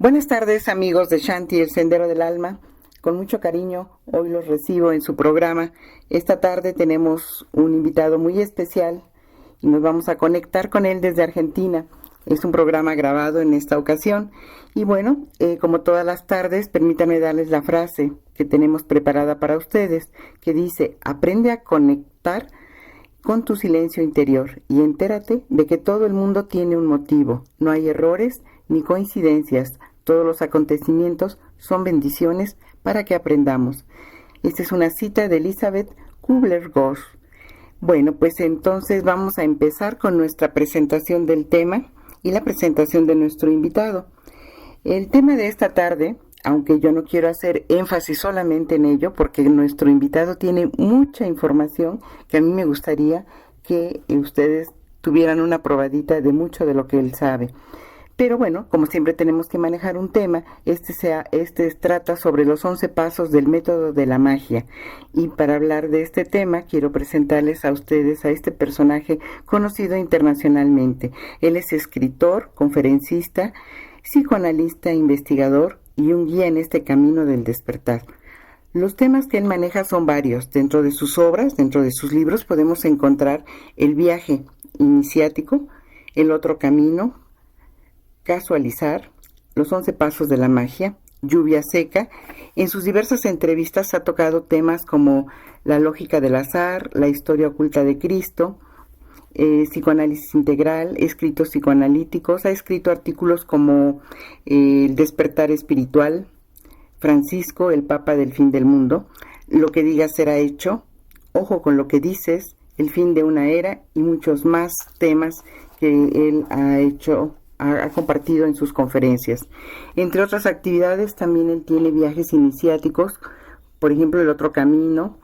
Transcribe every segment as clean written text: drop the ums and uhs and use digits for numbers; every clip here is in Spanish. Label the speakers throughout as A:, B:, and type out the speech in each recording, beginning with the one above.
A: Buenas tardes, amigos de Shanti, el Sendero del Alma. Con mucho cariño, hoy los recibo en su programa. Esta tarde tenemos un invitado muy especial y nos vamos a conectar con él desde Argentina. Es un programa grabado en esta ocasión. Y bueno, como todas las tardes, permítanme darles la frase que tenemos preparada para ustedes, que dice: aprende a conectar con tu silencio interior y entérate de que todo el mundo tiene un motivo. No hay errores ni coincidencias. Todos los acontecimientos son bendiciones para que aprendamos. Esta es una cita de Elizabeth Kubler-Ross. Bueno, pues entonces vamos a empezar con nuestra presentación del tema y la presentación de nuestro invitado. El tema de esta tarde, aunque yo no quiero hacer énfasis solamente en ello, porque nuestro invitado tiene mucha información que a mí me gustaría que ustedes tuvieran una probadita de mucho de lo que él sabe. Pero bueno, como siempre tenemos que manejar un tema. Este trata sobre los 11 pasos del método de la magia. Y para hablar de este tema, quiero presentarles a ustedes a este personaje conocido internacionalmente. Él es escritor, conferencista, psicoanalista, investigador y un guía en este camino del despertar. Los temas que él maneja son varios. Dentro de sus obras, dentro de sus libros, podemos encontrar el viaje iniciático, el otro camino, casualizar, los 11 pasos de la magia, lluvia seca. En sus diversas entrevistas ha tocado temas como la lógica del azar, la historia oculta de Cristo, psicoanálisis integral, escritos psicoanalíticos. Ha escrito artículos como El despertar espiritual, Francisco, el Papa del fin del mundo, Lo que digas será hecho, Ojo con lo que dices, El fin de una era y muchos más temas que él ha compartido en sus conferencias. Entre otras actividades, también él tiene viajes iniciáticos, por ejemplo, El otro camino,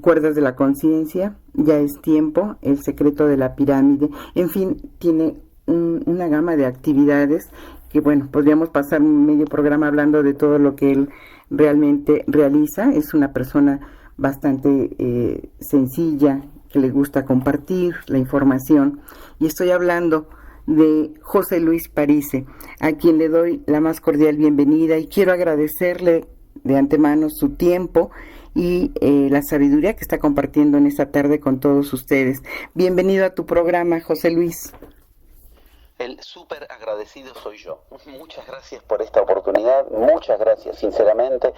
A: Cuerdas de la conciencia, Ya es tiempo, El secreto de la pirámide. En fin, tiene una gama de actividades que, bueno, podríamos pasar medio programa hablando de todo lo que él realmente realiza. Es una persona bastante sencilla, que le gusta compartir la información. Y estoy hablando de José Luis Parise, a quien le doy la más cordial bienvenida y quiero agradecerle de antemano su tiempo y la sabiduría que está compartiendo en esta tarde con todos ustedes. Bienvenido a tu programa, José Luis.
B: El súper agradecido soy yo. Muchas gracias por esta oportunidad, muchas gracias, sinceramente.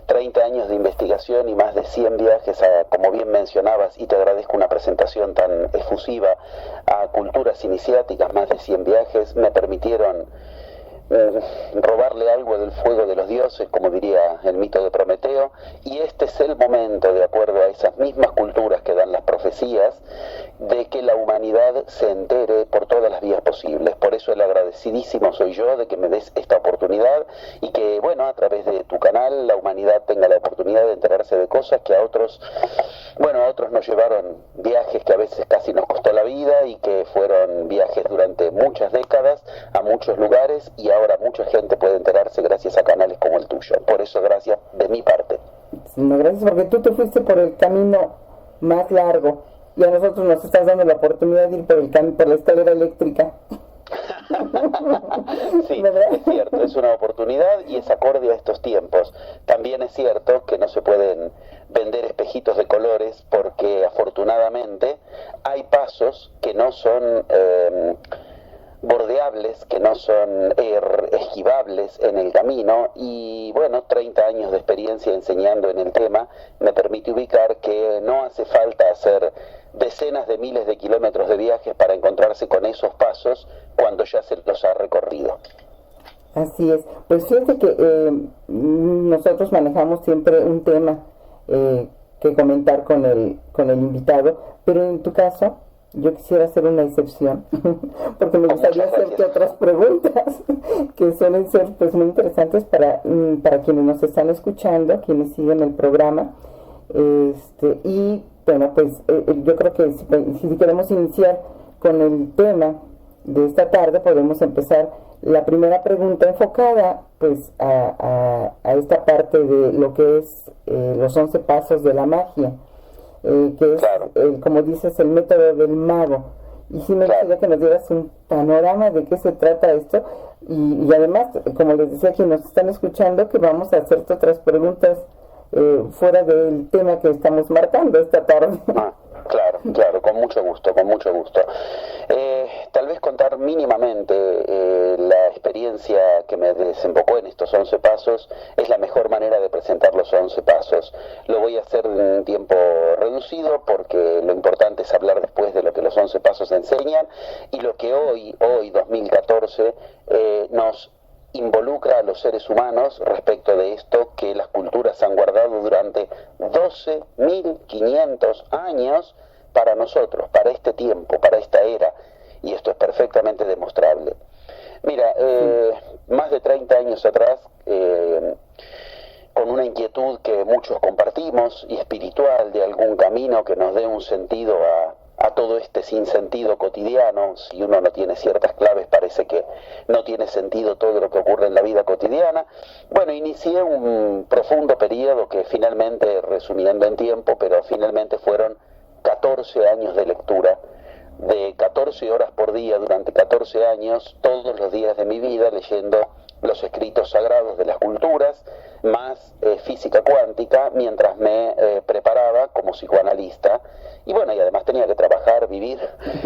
B: 30 años de investigación y más de 100 viajes, como bien mencionabas, y te agradezco una presentación tan efusiva, a culturas iniciáticas. Más de 100 viajes me permitieron robarle algo del fuego de los dioses, como diría el mito de Prometeo, y este es el momento, de acuerdo a esas mismas culturas que dan las profecías, de que la humanidad se entere por todas las vías posibles. Por eso el agradecidísimo soy yo de que me des esta oportunidad y que, bueno, a través de tu canal la humanidad tenga la oportunidad de enterarse de cosas que a otros nos llevaron viajes que a veces casi nos costó la vida y que fueron viajes durante muchas décadas a muchos lugares, y ahora mucha gente puede enterarse gracias a canales como el tuyo. Por eso, gracias de mi parte.
A: No, gracias, porque tú te fuiste por el camino más largo y a nosotros nos estás dando la oportunidad de ir por la escalera eléctrica.
B: Sí, es cierto, es una oportunidad y es acorde a estos tiempos. También es cierto que no se pueden vender espejitos de colores, porque afortunadamente hay pasos que no son bordeables, que no son esquivables en el camino, y bueno, 30 años de experiencia enseñando en el tema me permite ubicar que no hace falta hacer decenas de miles de kilómetros de viajes para encontrarse con esos pasos cuando ya se los ha recorrido.
A: Así es. Pues fíjate que nosotros manejamos siempre un tema que comentar con el invitado, pero en tu caso yo quisiera hacer una excepción porque me gustaría hacerte otras preguntas que suelen ser pues muy interesantes para quienes nos están escuchando, quienes siguen el programa. Y bueno, pues yo creo que si queremos iniciar con el tema de esta tarde, podemos empezar la primera pregunta enfocada pues a esta parte de lo que es los 11 pasos de la magia, que es,
B: claro,
A: como dices, el método del mago. y sí me gustaría que nos dieras un panorama de qué se trata esto, y además, como les decía a quienes nos están escuchando, que vamos a hacerte otras preguntas fuera del tema que estamos marcando esta tarde.
B: Claro, claro, con mucho gusto, con mucho gusto. Tal vez contar mínimamente la experiencia que me desembocó en estos 11 pasos es la mejor manera de presentar los 11 pasos. Lo voy a hacer en un tiempo reducido porque lo importante es hablar después de lo que los 11 pasos enseñan y lo que hoy 2014, nos involucra a los seres humanos respecto de esto que las culturas han guardado durante 12.500 años para nosotros, para este tiempo, para esta era, y esto es perfectamente demostrable. Mira, más de 30 años atrás, con una inquietud que muchos compartimos y espiritual de algún camino que nos dé un sentido a todo este sinsentido cotidiano. Si uno no tiene ciertas claves parece que no tiene sentido todo lo que ocurre en la vida cotidiana. Bueno, inicié un profundo periodo que finalmente, resumiendo en tiempo, pero finalmente fueron 14 años de lectura, de 14 horas por día durante 14 años, todos los días de mi vida leyendo los escritos sagrados de las culturas, más física cuántica, mientras me preparaba como psicoanalista. Y bueno, y además tenía que trabajar, vivir.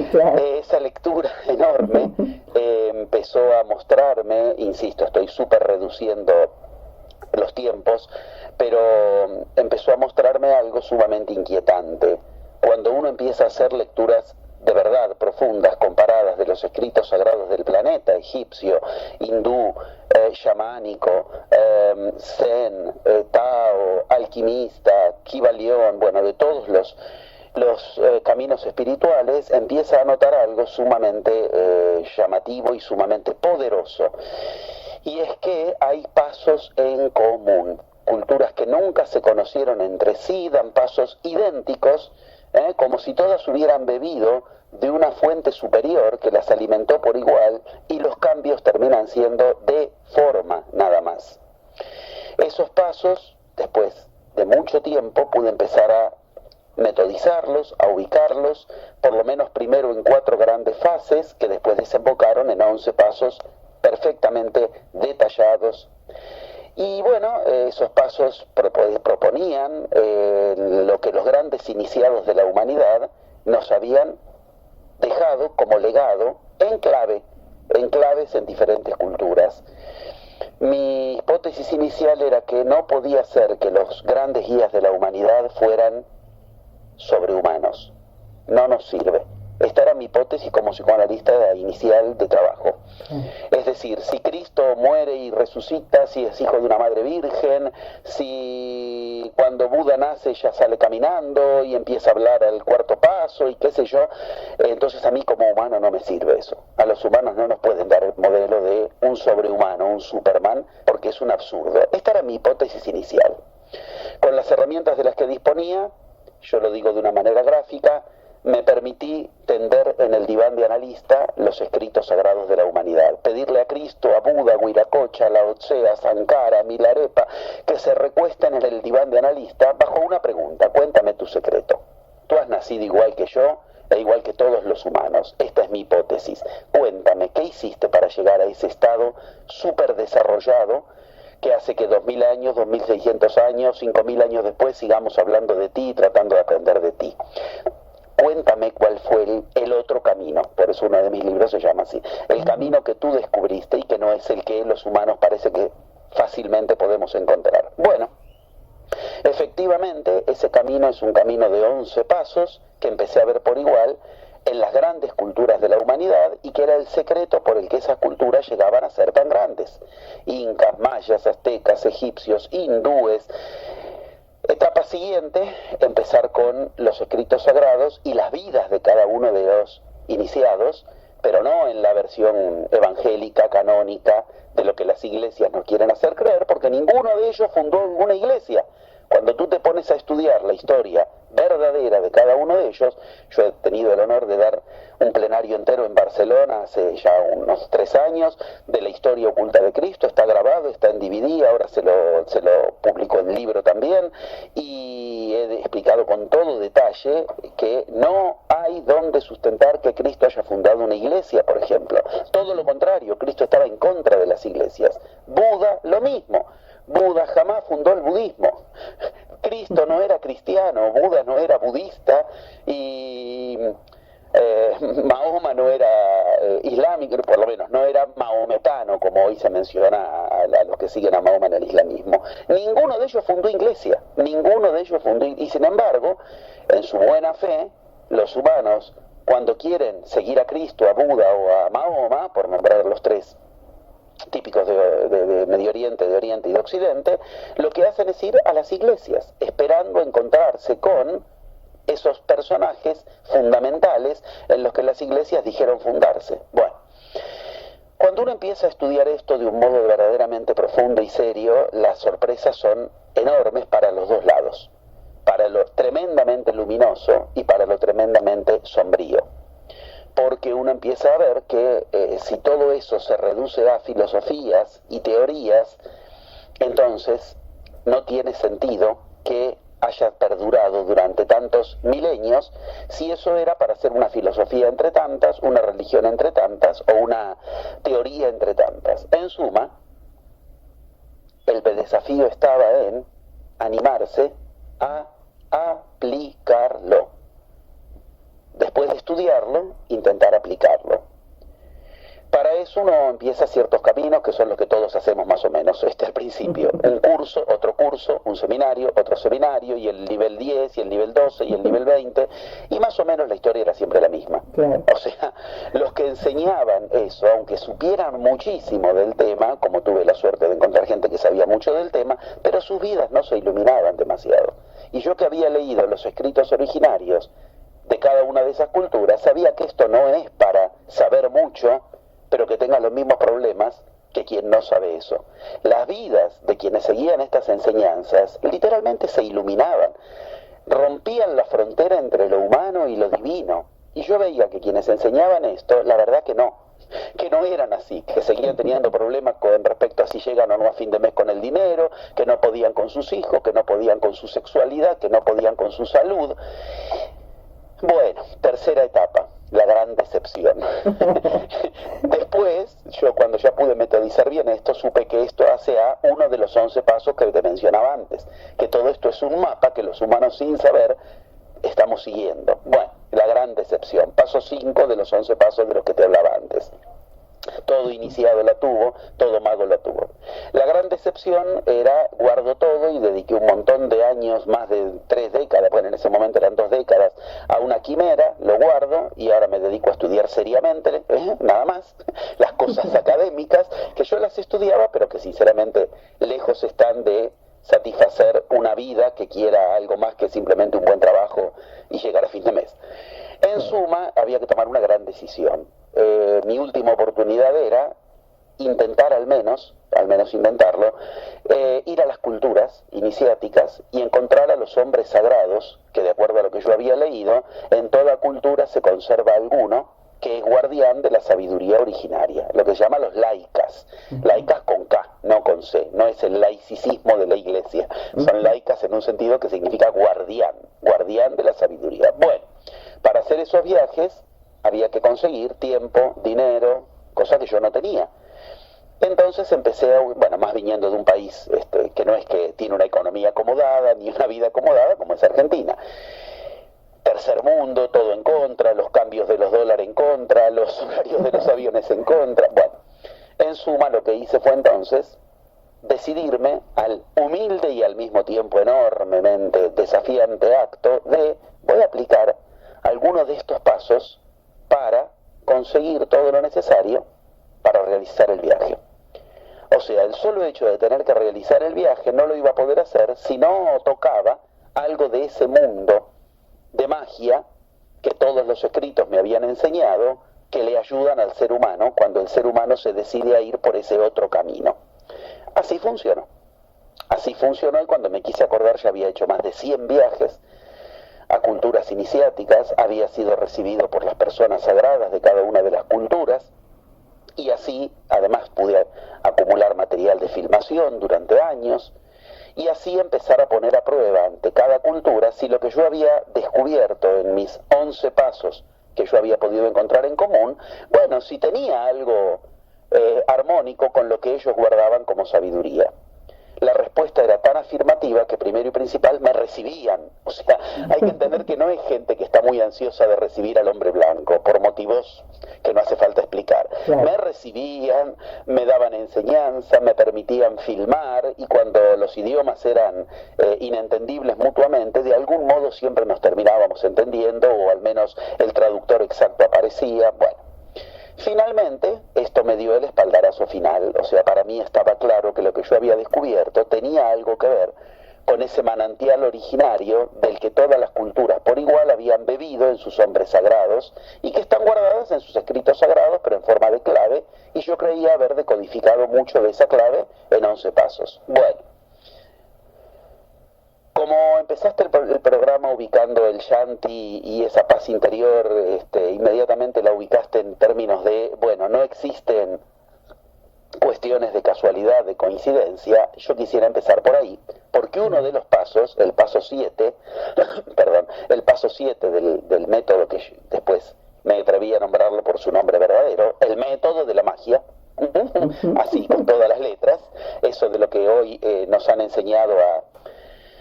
A: Claro.
B: Esa lectura enorme empezó a mostrarme, insisto, estoy súper reduciendo los tiempos, pero empezó a mostrarme algo sumamente inquietante. Cuando uno empieza a hacer lecturas de verdad profundas, comparadas, de los escritos sagrados del planeta, egipcio, hindú, chamánico, zen, tao, alquimista, kibalión, bueno, de todos los caminos espirituales, empieza a notar algo sumamente llamativo y sumamente poderoso. Y es que hay pasos en común. Culturas que nunca se conocieron entre sí dan pasos idénticos, como si todas hubieran bebido de una fuente superior que las alimentó por igual, y los cambios terminan siendo de forma nada más. Esos pasos, después de mucho tiempo, pude empezar a metodizarlos, a ubicarlos, por lo menos primero en 4 grandes fases, que después desembocaron en 11 pasos perfectamente detallados. Y bueno, esos pasos proponían lo que los grandes iniciados de la humanidad nos habían dejado como legado en claves en diferentes culturas. Mi hipótesis inicial era que no podía ser que los grandes guías de la humanidad fueran sobrehumanos. No nos sirve. Esta era mi hipótesis como psicoanalista inicial de trabajo. Es decir, si Cristo muere y resucita, si es hijo de una madre virgen, si cuando Buda nace ya sale caminando y empieza a hablar al 4.º paso y qué sé yo, entonces a mí como humano no me sirve eso. A los humanos no nos pueden dar el modelo de un sobrehumano, un Superman, porque es un absurdo. Esta era mi hipótesis inicial. Con las herramientas de las que disponía, yo lo digo de una manera gráfica, me permití tender en el diván de analista los escritos sagrados de la humanidad, pedirle a Cristo, a Buda, a Huiracocha, a Lao Tse, a Sankara, a Milarepa, que se recuesten en el diván de analista bajo una pregunta: cuéntame tu secreto. Tú has nacido igual que yo e igual que todos los humanos. Esta es mi hipótesis. Cuéntame, ¿qué hiciste para llegar a ese estado súper desarrollado que hace que 2000 años, 2600 años, 5000 años después sigamos hablando de ti y tratando de aprender de ti? Cuéntame cuál fue el otro camino. Por eso uno de mis libros se llama así: el camino que tú descubriste y que no es el que los humanos parece que fácilmente podemos encontrar. Bueno, efectivamente ese camino es un camino de 11 pasos que empecé a ver por igual en las grandes culturas de la humanidad, y que era el secreto por el que esas culturas llegaban a ser tan grandes. Incas, mayas, aztecas, egipcios, hindúes. Etapa siguiente, empezar con los escritos sagrados y las vidas de cada uno de los iniciados, pero no en la versión evangélica, canónica, de lo que las iglesias nos quieren hacer creer, porque ninguno de ellos fundó ninguna iglesia. Cuando tú te pones a estudiar la historia verdadera de cada uno de ellos, yo he tenido el honor de dar un plenario entero en Barcelona hace ya unos 3 años, de la historia oculta de Cristo. Está grabado, está en DVD, ahora se lo publicó en libro también, y y he explicado con todo detalle que no hay donde sustentar que Cristo haya fundado una iglesia, por ejemplo. Todo lo contrario, Cristo estaba en contra de las iglesias. Buda, lo mismo. Buda jamás fundó el budismo. Cristo no era cristiano, Buda no era budista y Mahoma no era islámico, por lo menos no era maometano, como hoy se menciona a los que siguen a Mahoma en el islamismo. Ninguno de ellos fundó iglesia, ninguno de ellos fundó, y sin embargo, en su buena fe, los humanos, cuando quieren seguir a Cristo, a Buda o a Mahoma, por nombrar los tres típicos de Medio Oriente, de Oriente y de Occidente, lo que hacen es ir a las iglesias, esperando encontrarse con esos personajes fundamentales en los que las iglesias dijeron fundarse. Bueno, cuando uno empieza a estudiar esto de un modo verdaderamente profundo y serio, las sorpresas son enormes para los dos lados, para lo tremendamente luminoso y para lo tremendamente sombrío. Porque uno empieza a ver que si todo eso se reduce a filosofías y teorías, entonces no tiene sentido que haya perdurado durante tantos milenios, si eso era para hacer una filosofía entre tantas, una religión entre tantas o una teoría entre tantas. En suma, el desafío estaba en animarse a aplicarlo. Después de estudiarlo, intentar aplicarlo. Para eso uno empieza ciertos caminos que son los que todos hacemos más o menos al principio. Un curso, un seminario, otro seminario, y el nivel 10, y el nivel 12, y el nivel 20, y más o menos la historia era siempre la misma. Claro. O sea, los que enseñaban eso, aunque supieran muchísimo del tema, como tuve la suerte de encontrar gente que sabía mucho del tema, pero sus vidas no se iluminaban demasiado. Y yo que había leído los escritos originarios de cada una de esas culturas, sabía que esto no es para saber mucho, pero que tenga los mismos problemas que quien no sabe eso. Las vidas de quienes seguían estas enseñanzas literalmente se iluminaban, rompían la frontera entre lo humano y lo divino. Y yo veía que quienes enseñaban esto, la verdad que no eran así, que seguían teniendo problemas con respecto a si llegan o no a fin de mes con el dinero, que no podían con sus hijos, que no podían con su sexualidad, que no podían con su salud. Bueno, tercera etapa, la gran decepción. Después, yo cuando ya pude metodizar bien esto, supe que esto hace a uno de los 11 pasos que te mencionaba antes, que todo esto es un mapa que los humanos sin saber estamos siguiendo. Bueno, la gran decepción, paso 5 de los 11 pasos de los que te hablaba antes. Todo iniciado la tuvo, todo mago la tuvo. La gran decepción era, guardo todo y dediqué un montón de años, más de 3 décadas, bueno, en ese momento eran 2 décadas, a una quimera, lo guardo y ahora me dedico a estudiar seriamente, nada más, las cosas académicas, que yo las estudiaba, pero que sinceramente lejos están de satisfacer una vida que quiera algo más que simplemente un buen trabajo y llegar a fin de mes. En suma, había que tomar una gran decisión. Mi última oportunidad era intentar al menos intentarlo, ir a las culturas iniciáticas y encontrar a los hombres sagrados, que de acuerdo a lo que yo había leído, en toda cultura se conserva alguno que es guardián de la sabiduría originaria, lo que se llama los laicas, laicas con K, no con C, no es el laicismo de la iglesia, son laicas en un sentido que significa guardián de la sabiduría. Bueno, para hacer esos viajes había que conseguir tiempo, dinero, cosa que yo no tenía. Entonces empecé más viniendo de un país que no es que tiene una economía acomodada, ni una vida acomodada, como es Argentina. Tercer mundo, todo en contra, los cambios de los dólares en contra, los horarios de los aviones en contra. Bueno, en suma lo que hice fue entonces decidirme al humilde y al mismo tiempo enormemente desafiante acto de voy a aplicar algunos de estos pasos para conseguir todo lo necesario para realizar el viaje. O sea, el solo hecho de tener que realizar el viaje no lo iba a poder hacer si no tocaba algo de ese mundo de magia que todos los escritos me habían enseñado que le ayudan al ser humano cuando el ser humano se decide a ir por ese otro camino. Así funcionó. Así funcionó y cuando me quise acordar ya había hecho más de 100 viajes a culturas iniciáticas, había sido recibido por las personas sagradas de cada una de las culturas y así además pude acumular material de filmación durante años y así empezar a poner a prueba ante cada cultura si lo que yo había descubierto en mis 11 pasos que yo había podido encontrar en común, bueno, si tenía algo armónico con lo que ellos guardaban como sabiduría. La respuesta era tan afirmativa que primero y principal me recibían. O sea, hay que entender que no es gente que está muy ansiosa de recibir al hombre blanco, por motivos que no hace falta explicar. Claro. Me recibían, me daban enseñanza, me permitían filmar, y cuando los idiomas eran inentendibles mutuamente, de algún modo siempre nos terminábamos entendiendo, o al menos el traductor exacto aparecía. Bueno, finalmente, esto me dio el espaldarazo final. O sea, para mí estaba claro que lo que yo había descubierto tenía algo que ver con ese manantial originario del que todas las culturas por igual habían bebido en sus hombres sagrados y que están guardadas en sus escritos sagrados, pero en forma de clave, y yo creía haber decodificado mucho de esa clave en 11 pasos. Bueno, como empezaste el programa ubicando el Shanti y esa paz interior, inmediatamente la ubicaste en términos de, bueno, no existen cuestiones de casualidad, de coincidencia. Yo quisiera empezar por ahí, porque uno de los pasos, el paso 7, perdón, el paso 7 del método que después me atreví a nombrarlo por su nombre verdadero, el método de la magia, así con todas las letras, eso de lo que hoy nos han enseñado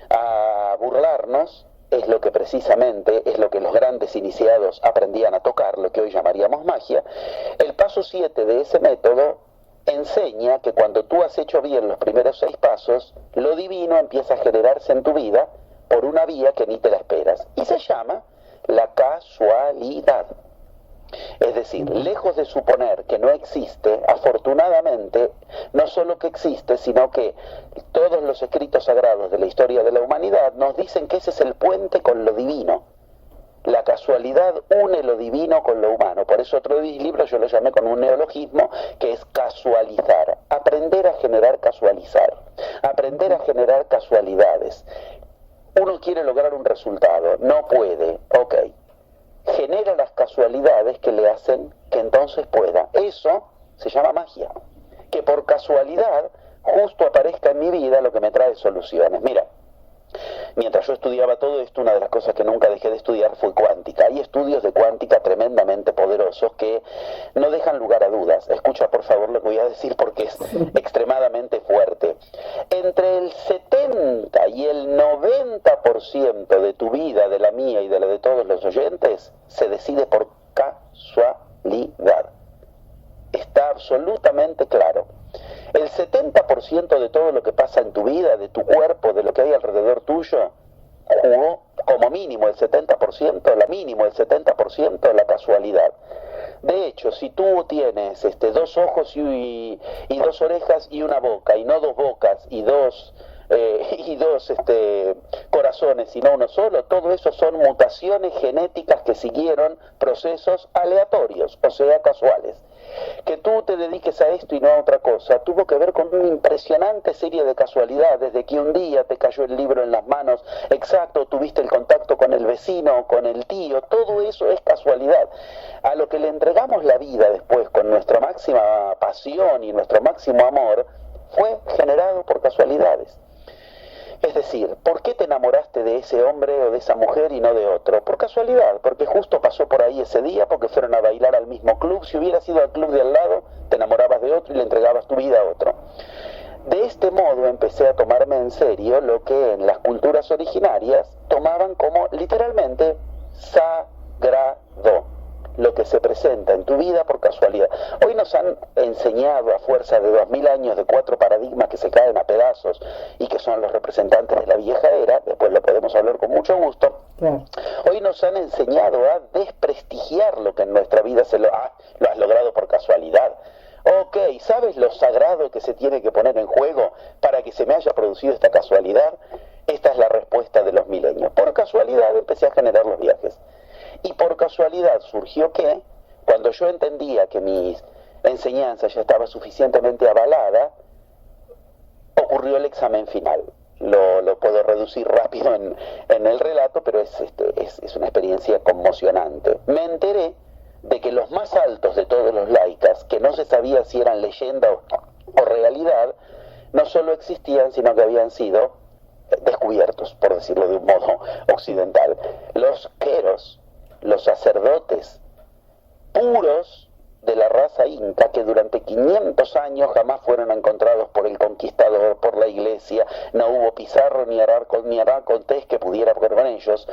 B: a burlarnos, es lo que precisamente es lo que los grandes iniciados aprendían a tocar, lo que hoy llamaríamos magia. El paso 7 de ese método enseña que cuando tú has hecho bien los primeros 6 pasos, lo divino empieza a generarse en tu vida por una vía que ni te la esperas, y se llama la casualidad. Es decir, lejos de suponer que no existe, afortunadamente, no solo que existe, sino que todos los escritos sagrados de la historia de la humanidad nos dicen que ese es el puente con lo divino. La casualidad une lo divino con lo humano. Por eso otro libro yo lo llamé con un neologismo que es casualizar. Aprender a generar casualizar. Aprender a generar casualidades. Uno quiere lograr un resultado, no puede, ok. Genera las casualidades que le hacen que entonces pueda. Eso se llama magia. Que por casualidad justo aparezca en mi vida lo que me trae soluciones. Mira, mientras yo estudiaba todo esto, una de las cosas que nunca dejé de estudiar fue cuántica. Hay estudios de cuántica tremendamente poderosos que no dejan lugar a dudas. Escucha por favor lo que voy a decir porque es extremadamente fuerte. Entre el 70 y el 90% de tu vida, de la mía y de la de todos los oyentes, se decide por casualidad. Está absolutamente claro. El 70% de todo lo que pasa en tu vida, de tu cuerpo, de lo que hay alrededor tuyo, jugó como mínimo el 70%, la mínimo el 70% la casualidad. De hecho, si tú tienes 2 ojos y 2 orejas y una boca, y no 2 bocas y dos corazones, sino uno solo, todo eso son mutaciones genéticas que siguieron procesos aleatorios, o sea, casuales. Que tú te dediques a esto y no a otra cosa tuvo que ver con una impresionante serie de casualidades, de que un día te cayó el libro en las manos, exacto, tuviste el contacto con el vecino, con el tío, todo eso es casualidad. A lo que le entregamos la vida después con nuestra máxima pasión y nuestro máximo amor fue generado por casualidades. Es decir, ¿por qué te enamoraste de ese hombre o de esa mujer y no de otro? Por casualidad, porque justo pasó por ahí ese día, porque fueron a bailar al mismo club. Si hubieras ido al club de al lado, te enamorabas de otro y le entregabas tu vida a otro. De este modo empecé a tomarme en serio lo que en las culturas originarias tomaban como literalmente sagrado. Lo que se presenta en tu vida por casualidad. Hoy nos han enseñado a fuerza de 2000 años de 4 paradigmas que se caen a pedazos y que son los representantes de la vieja era, después lo podemos hablar con mucho gusto. Hoy nos han enseñado a desprestigiar lo que en nuestra vida lo has logrado por casualidad. Ok, ¿sabes lo sagrado que se tiene que poner en juego para que se me haya producido esta casualidad? Esta es la respuesta de los milenios. Por casualidad empecé a generar los viajes. Y por casualidad surgió que, cuando yo entendía que mi enseñanza ya estaba suficientemente avalada, ocurrió el examen final. Lo puedo reducir rápido en el relato, pero es una experiencia conmocionante. Me enteré de que los más altos de todos los laicas, que no se sabía si eran leyenda o realidad, no solo existían, sino que habían sido descubiertos, por decirlo de un modo occidental. Los queros, los sacerdotes puros de la raza inca, que durante 500 años jamás fueron encontrados por el conquistador, por la iglesia, no hubo Pizarro ni Hernán Cortés que pudiera ver con ellos.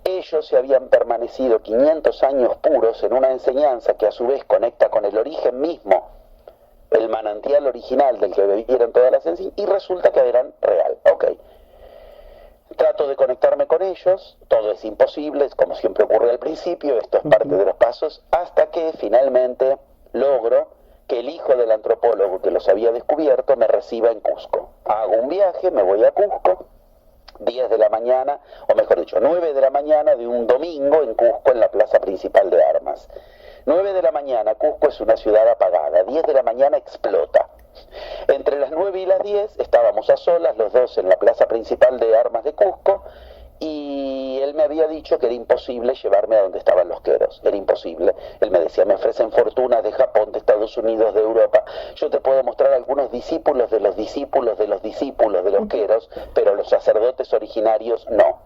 B: Ellos se habían permanecido 500 años puros en una enseñanza que a su vez conecta con el origen mismo, el manantial original del que bebieron todas las enseñanzas, y resulta que eran real. Ok. Trato de conectarme con ellos, todo es imposible, como siempre ocurre al principio, esto es parte de los pasos, hasta que finalmente logro que el hijo del antropólogo que los había descubierto me reciba en Cusco. Hago un viaje, me voy a Cusco, 10 de la mañana, o mejor dicho, 9 de la mañana de un domingo en Cusco, en la plaza principal de armas. 9 de la mañana, Cusco es una ciudad apagada, 10 de la mañana explota. Entre las 9 y las 10 estábamos a solas, los dos en la plaza principal de armas de Cusco, y él me había dicho que era imposible llevarme a donde estaban los queros, era imposible. Él me decía, me ofrecen fortunas de Japón, de Estados Unidos, de Europa, yo te puedo mostrar algunos discípulos de los discípulos de los discípulos de los queros, pero los sacerdotes originarios no.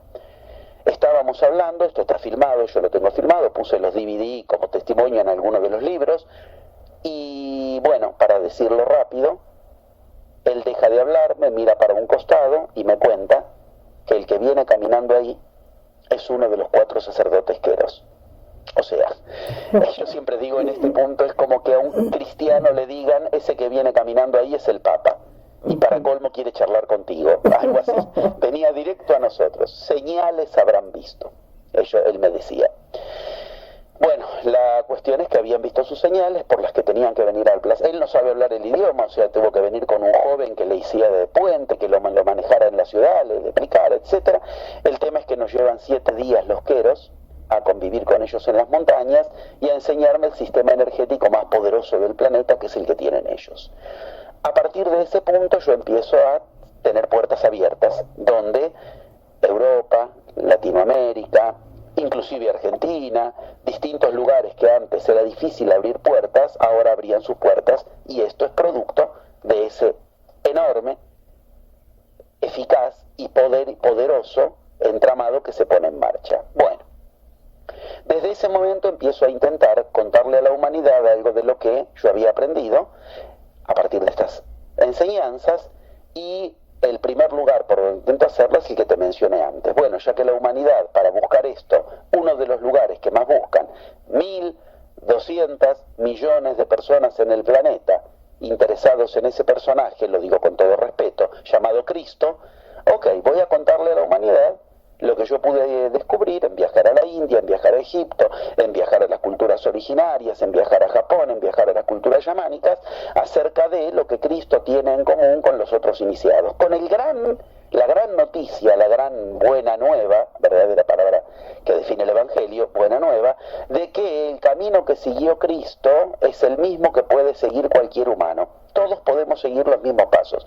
B: Estábamos hablando, esto está filmado, yo lo tengo filmado, puse los DVD como testimonio en algunos de los libros. Y bueno, para decirlo rápido, él deja de hablar, me mira para un costado y me cuenta que el que viene caminando ahí es uno de los 4 sacerdotes queros. O sea, yo siempre digo en este punto, es como que a un cristiano le digan, ese que viene caminando ahí es el Papa, y para colmo quiere charlar contigo, algo así. Venía directo a nosotros, señales habrán visto, él me decía. Bueno, la cuestión es que habían visto sus señales por las que tenían que venir al plaza. Él no sabe hablar el idioma, o sea, tuvo que venir con un joven que le hiciera de puente, que lo manejara en la ciudad, le explicara, etc. El tema es que nos llevan 7 días los queros a convivir con ellos en las montañas y a enseñarme el sistema energético más poderoso del planeta, que es el que tienen ellos. A partir de ese punto yo empiezo a tener puertas abiertas, donde Europa, Latinoamérica, inclusive Argentina, distintos lugares que antes era difícil abrir puertas, ahora abrían sus puertas, y esto es producto de ese enorme, eficaz y poderoso entramado que se pone en marcha. Bueno, desde ese momento empiezo a intentar contarle a la humanidad algo de lo que yo había aprendido a partir de estas enseñanzas, y el primer lugar por donde intento hacerlo es el que te mencioné antes. Bueno, ya que la humanidad, para buscar esto, uno de los lugares que más buscan, 1.200 millones de personas en el planeta interesados en ese personaje, lo digo con todo respeto, llamado Cristo, ok, voy a contarle a la humanidad lo que yo pude descubrir en viajar a la India, en viajar a Egipto, en viajar a las culturas originarias, en viajar a Japón, en viajar a las culturas chamánicas, acerca de lo que Cristo tiene en común con los otros iniciados. Con la gran noticia, la gran buena nueva, verdadera palabra que define el Evangelio, buena nueva, de que el camino que siguió Cristo es el mismo que puede seguir cualquier humano. Todos podemos seguir los mismos pasos.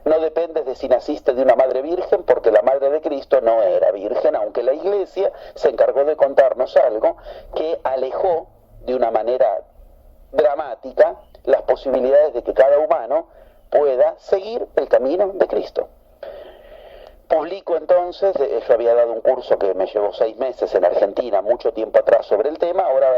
B: No dependes de si naciste de una madre virgen, porque la madre de Cristo no era virgen, aunque la Iglesia se encargó de contarnos algo que alejó de una manera dramática las posibilidades de que cada humano pueda seguir el camino de Cristo. Publico entonces, yo había dado un curso que me llevó 6 meses en Argentina, mucho tiempo atrás, sobre el tema, ahora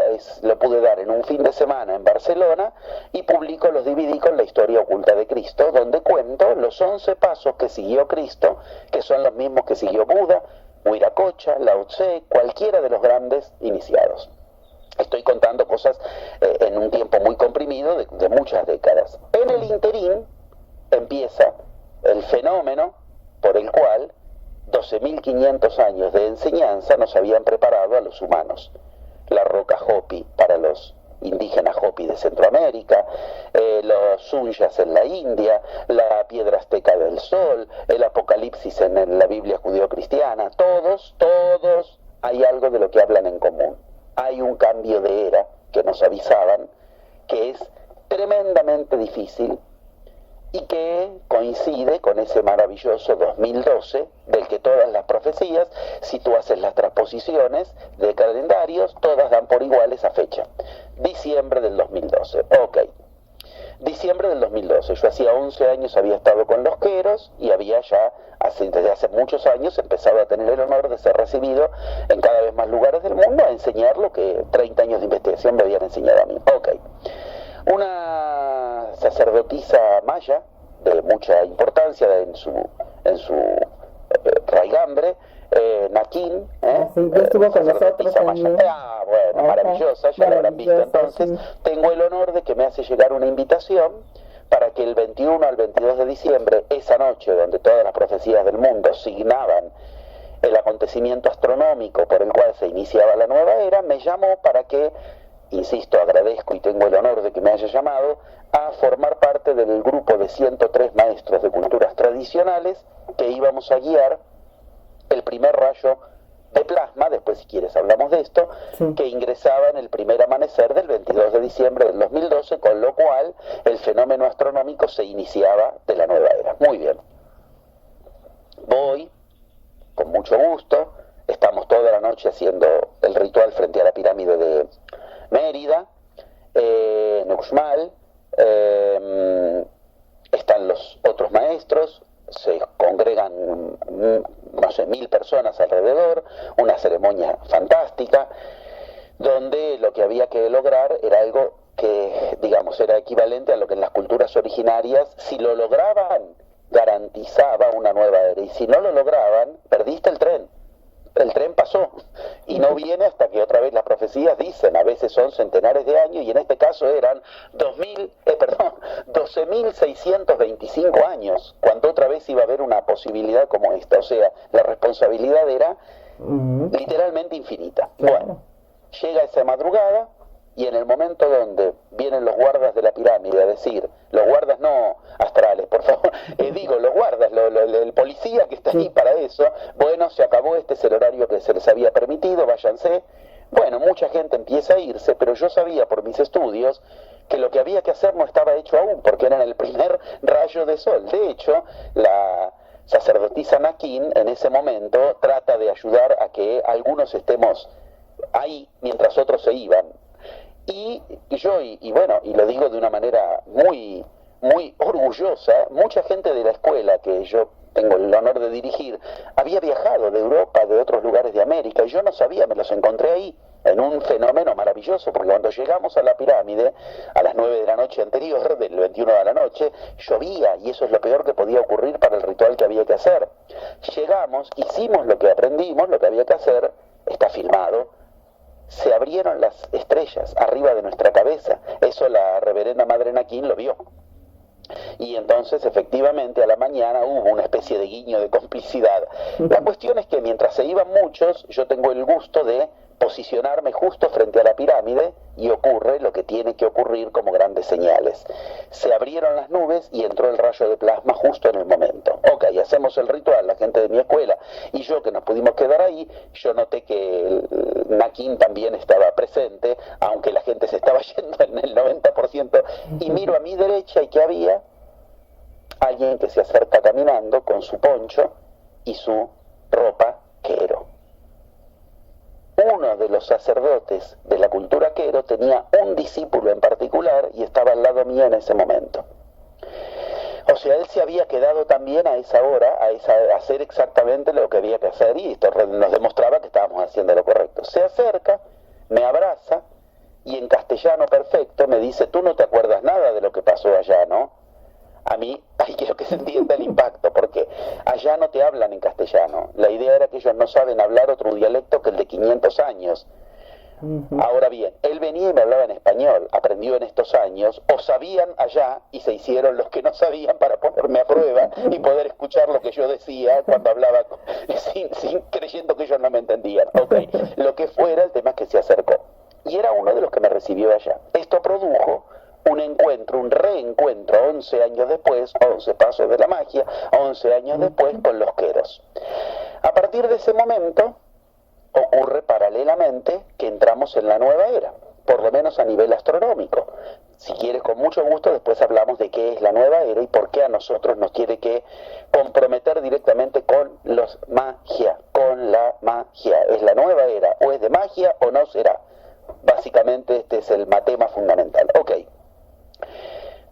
B: lo pude dar en un fin de semana en Barcelona, y publico los DVD con la historia oculta de Cristo, donde cuento los 11 pasos que siguió Cristo, que son los mismos que siguió Buda, Huiracocha, Lao Tse, cualquiera de los grandes iniciados. Estoy contando cosas en un tiempo muy comprimido de muchas décadas. En el interín empieza el fenómeno por el cual 12.500 años de enseñanza nos habían preparado a los humanos. La roca Hopi para los indígenas Hopi de Centroamérica, los Suyas en la India, la piedra azteca del sol, el Apocalipsis en la Biblia judío-cristiana, todos hay algo de lo que hablan en común. Hay un cambio de era que nos avisaban, que es tremendamente difícil, y que coincide con ese maravilloso 2012, del que todas las profecías, si tú haces las transposiciones de calendarios, todas dan por igual esa fecha, diciembre del 2012. Ok, Diciembre del 2012. Yo hacía 11 años había estado con los Queros y había ya, desde hace muchos años, empezado a tener el honor de ser recibido en cada vez más lugares del mundo a enseñar lo que 30 años de investigación me habían enseñado a mí. Ok. Una sacerdotisa maya de mucha importancia en su raigambre, Naquín,
A: sí, yo estuve con nosotros también.
B: Bueno, maravillosa, ya la habrán visto. Entonces, sí, tengo el honor de que me hace llegar una invitación para que el 21 al 22 de diciembre, esa noche donde todas las profecías del mundo signaban el acontecimiento astronómico por el cual se iniciaba la nueva era, me llamó para que, insisto, agradezco y tengo el honor de que me haya llamado, a formar parte del grupo de 103 maestros de culturas tradicionales que íbamos a guiar el primer rayo de plasma, después si quieres hablamos de esto, sí, que ingresaba en el primer amanecer del 22 de diciembre del 2012, con lo cual el fenómeno astronómico se iniciaba de la nueva era. Muy bien. Voy, con mucho gusto, estamos toda la noche haciendo el ritual frente a la pirámide de Mérida, en Uxmal, están los otros maestros, se congregan, no sé, 1000 personas alrededor, una ceremonia fantástica, donde lo que había que lograr era algo que, digamos, era equivalente a lo que en las culturas originarias, si lo lograban, garantizaba una nueva era, y si no lo lograban, perdiste el tren. El tren pasó y no viene hasta que otra vez las profecías dicen, a veces son centenares de años y en este caso eran 12.625 años, cuando otra vez iba a haber una posibilidad como esta. O sea, la responsabilidad era literalmente infinita. Bueno, llega esa madrugada y en el momento donde vienen los guardas de la pirámide a decir, los guardas no astrales, por favor, digo, los guardas, el policía que está ahí para eso, bueno, se acabó, este es el horario que se les había permitido, váyanse. Bueno, mucha gente empieza a irse, pero yo sabía por mis estudios que lo que había que hacer no estaba hecho aún, porque era en el primer rayo de sol. De hecho, la sacerdotisa Naquín en ese momento trata de ayudar a que algunos estemos ahí mientras otros se iban. Y yo, y bueno, y lo digo de una manera muy, muy orgullosa, mucha gente de la escuela que yo tengo el honor de dirigir, había viajado de Europa, de otros lugares de América, y yo no sabía, me los encontré ahí, en un fenómeno maravilloso, porque cuando llegamos a la pirámide, a las 9 de la noche anterior, del 21 de la noche, llovía, y eso es lo peor que podía ocurrir para el ritual que había que hacer. Llegamos, hicimos lo que aprendimos, lo que había que hacer, está filmado, se abrieron las estrellas arriba de nuestra cabeza. Eso la reverenda Madre Naquín lo vio. Y entonces, efectivamente, a la mañana hubo una especie de guiño de complicidad. La cuestión es que mientras se iban muchos, yo tengo el gusto de posicionarme justo frente a la pirámide y ocurre lo que tiene que ocurrir como grandes señales. Se abrieron las nubes y entró el rayo de plasma justo en el momento. Ok, hacemos el ritual, la gente de mi escuela y yo que nos pudimos quedar ahí, yo noté que Naquín también estaba presente, aunque la gente se estaba yendo en el 90%, y miro a mi derecha y que había alguien que se acerca caminando con su poncho y su ropa quero. Uno de los sacerdotes de la cultura quero tenía un discípulo en particular y estaba al lado mío en ese momento. O sea, él se había quedado también a esa hora a hacer exactamente lo que había que hacer y esto nos demostraba que estábamos haciendo lo correcto. Se acerca, me abraza y en castellano perfecto me dice, tú no te acuerdas nada de lo que pasó allá, ¿no? A mí, quiero que se entienda el impacto, porque allá no te hablan en castellano. La idea era que ellos no saben hablar otro dialecto que el de 500 años. Ahora bien, él venía y me hablaba en español, aprendió en estos años, o sabían allá y se hicieron los que no sabían para ponerme a prueba y poder escuchar lo que yo decía cuando hablaba sin creyendo que ellos no me entendían. Ok, lo que fuera, el tema es que se acercó. Y era uno de los que me recibió allá. Esto produjo un encuentro, un reencuentro 11 años después, 11 pasos de la magia, 11 años después con los queros. A partir de ese momento ocurre paralelamente que entramos en la nueva era, por lo menos a nivel astronómico. Si quieres, con mucho gusto, después hablamos de qué es la nueva era y por qué a nosotros nos tiene que comprometer directamente con los magia, con la magia. ¿Es la nueva era o es de magia o no será? Básicamente este es el matema fundamental. Ok.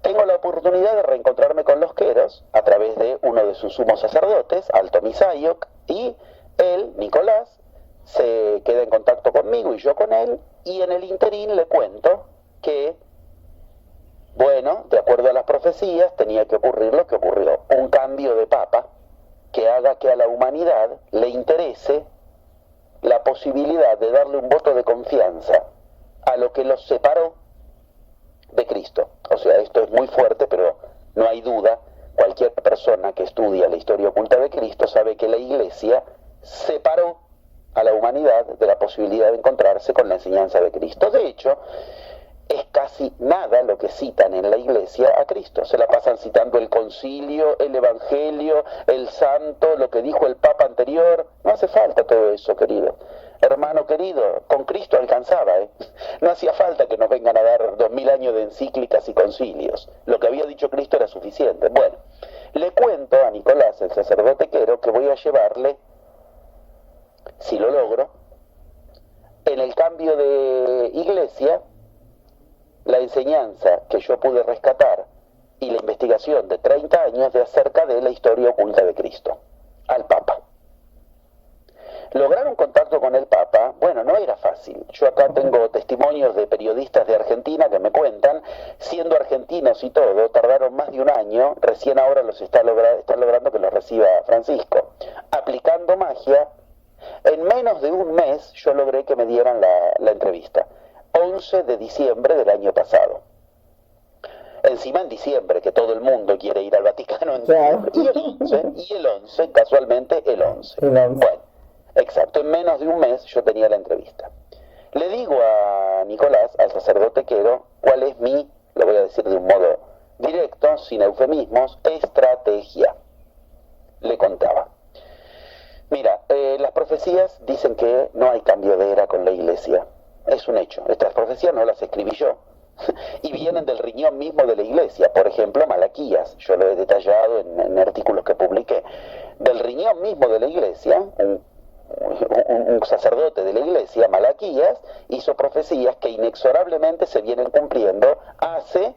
B: tengo la oportunidad de reencontrarme con los queros a través de uno de sus sumos sacerdotes, Alto Misaiok, y él, Nicolás, se queda en contacto conmigo y yo con él, y en el interín le cuento que, bueno, de acuerdo a las profecías, tenía que ocurrir lo que ocurrió, un cambio de papa que haga que a la humanidad le interese la posibilidad de darle un voto de confianza a lo que los separó de Cristo. O sea, esto es muy fuerte, pero no hay duda, cualquier persona que estudia la historia oculta de Cristo sabe que la Iglesia separó a la humanidad de la posibilidad de encontrarse con la enseñanza de Cristo. De hecho, es casi nada lo que citan en la Iglesia a Cristo. Se la pasan citando el concilio, el evangelio, el santo, lo que dijo el papa anterior. No hace falta todo eso, querido. Hermano querido, con Cristo alcanzaba, ¿eh? No hacía falta que nos vengan a dar 2000 años de encíclicas y concilios. Lo que había dicho Cristo era suficiente. Bueno, le cuento a Nicolás, el sacerdote quero, que voy a llevarle, si lo logro, en el cambio de iglesia, la enseñanza que yo pude rescatar y la investigación de 30 años de acerca de la historia oculta de Cristo, al Papa. Lograr un contacto con el Papa, bueno, no era fácil. Yo acá tengo testimonios de periodistas de Argentina que me cuentan, siendo argentinos y todo, tardaron más de un año, recién ahora están logrando que los reciba Francisco. Aplicando magia, en menos de un mes yo logré que me dieran la entrevista. 11 de diciembre del año pasado. Encima en diciembre, que todo el mundo quiere ir al Vaticano en diciembre. Y el 11, casualmente el 11. Bueno, exacto, en menos de un mes yo tenía la entrevista. Le digo a Nicolás, al sacerdote quero, cuál es mi, lo voy a decir de un modo directo, sin eufemismos, estrategia. Le contaba. Mira, las profecías dicen que no hay cambio de era con la Iglesia. Es un hecho. Estas profecías no las escribí yo. Y vienen del riñón mismo de la Iglesia. Por ejemplo, Malaquías. Yo lo he detallado en artículos que publiqué. Del riñón mismo de la Iglesia, un sacerdote de la Iglesia, Malaquías, hizo profecías que inexorablemente se vienen cumpliendo hace,